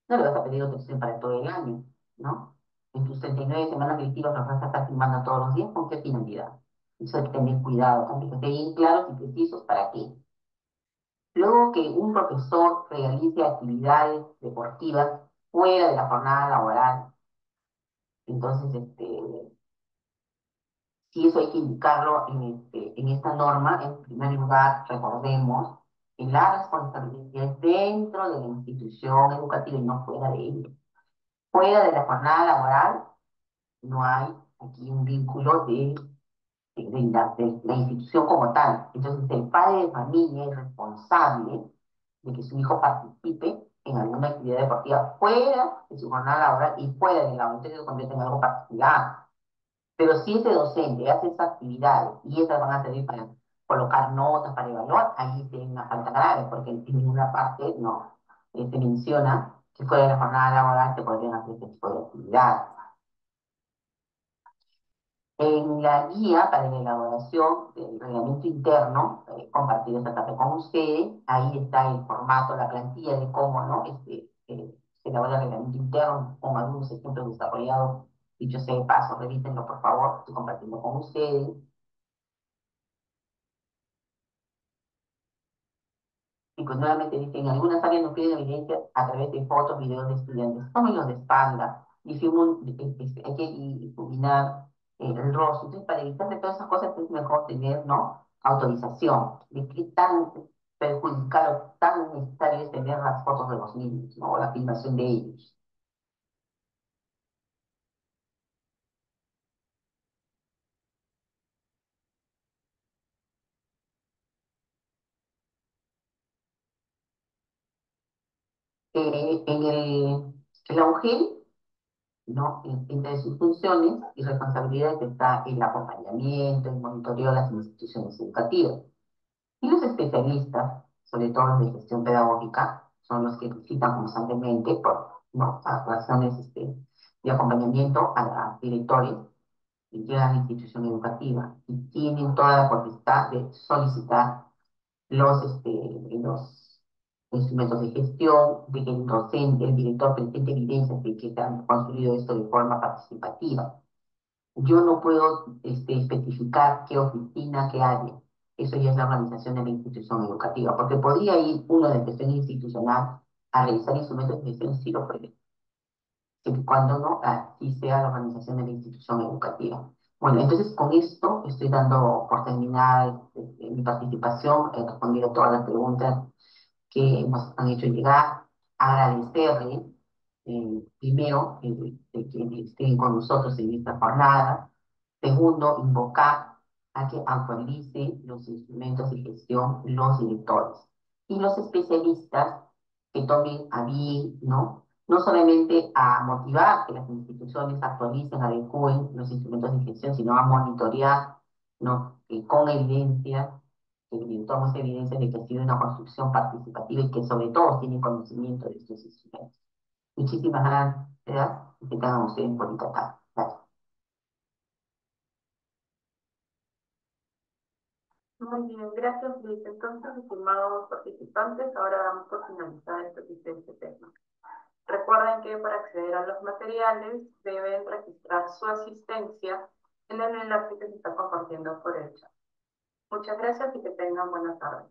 No le vas a pedir autorización para todo el año, ¿no? En tus 39 semanas lectivas los vas a estar firmando todos los días, ¿con qué finalidad? Eso hay que tener cuidado, también que estén bien claros y precisos para qué. Luego que un profesor realice actividades deportivas fuera de la jornada laboral, entonces, sí, eso hay que indicarlo en esta norma. En primer lugar, recordemos que la responsabilidad es dentro de la institución educativa y no fuera de ella. Fuera de la jornada laboral, no hay aquí un vínculo de la institución como tal. Entonces, el padre de familia es responsable de que su hijo participe en alguna actividad deportiva fuera de su jornada laboral y fuera del laboratorio se convierte en algo particular. Pero si ese docente hace esa actividad y esas van a servir para colocar notas, para evaluar, ahí sí hay una falta grave, porque en ninguna parte no se menciona que fuera de la jornada laboral se podrían hacer este tipo de actividades. En la guía para la elaboración del reglamento interno, compartido esta tarde con ustedes, ahí está el formato, la plantilla de cómo, ¿no? Se elabora el reglamento interno con algunos ejemplos desarrollados. Dicho sea de paso, revísenlo por favor, estoy compartiendo con ustedes. Y pues nuevamente dicen, algunas áreas nos piden evidencia a través de fotos, videos de estudiantes. Tómenlos de espalda, hay que iluminar el rostro. Entonces, para evitarse todas esas cosas es mejor tener, ¿no? Autorización. De qué tan perjudicial o tan necesario es tener las fotos de los niños, ¿no? O la filmación de ellos. En la UGEL, ¿no? Entre sus funciones y responsabilidades está el acompañamiento, el monitoreo de las instituciones educativas. Y los especialistas, sobre todo los de gestión pedagógica, son los que visitan constantemente por, ¿no? A razones de acompañamiento a los directores y llegan a la institución educativa y tienen toda la potestad de solicitar los instrumentos de gestión, de que el docente, el director presente evidencias de que se han construido esto de forma participativa. Yo no puedo especificar qué oficina, qué área. Eso ya es la organización de la institución educativa, porque podría ir uno de gestión institucional a revisar instrumentos de gestión, sí lo puede, siempre y cuando no, así sea la organización de la institución educativa. Bueno, entonces con esto estoy dando por terminada mi participación, he respondido todas las preguntas que nos han hecho llegar, agradecerle primero de que estén con nosotros en esta jornada. Segundo, invocar a que actualice los instrumentos de gestión los directores y los especialistas que tomen a bien, ¿no? No solamente a motivar que las instituciones actualicen, adecúen los instrumentos de gestión, sino a monitorear, ¿no? Que con evidencia, que tomemos evidencia de que ha sido una construcción participativa y que sobre todo tienen conocimiento de estos instrumentos. Muchísimas gracias y que tengan ustedes un bonita tarde. Gracias.
Muy bien, gracias Liz. Entonces, estimados participantes, ahora damos por finalizada este tema. Recuerden que para acceder a los materiales deben registrar su asistencia en el enlace que se está compartiendo por el chat. Muchas gracias y que tengan buena tarde.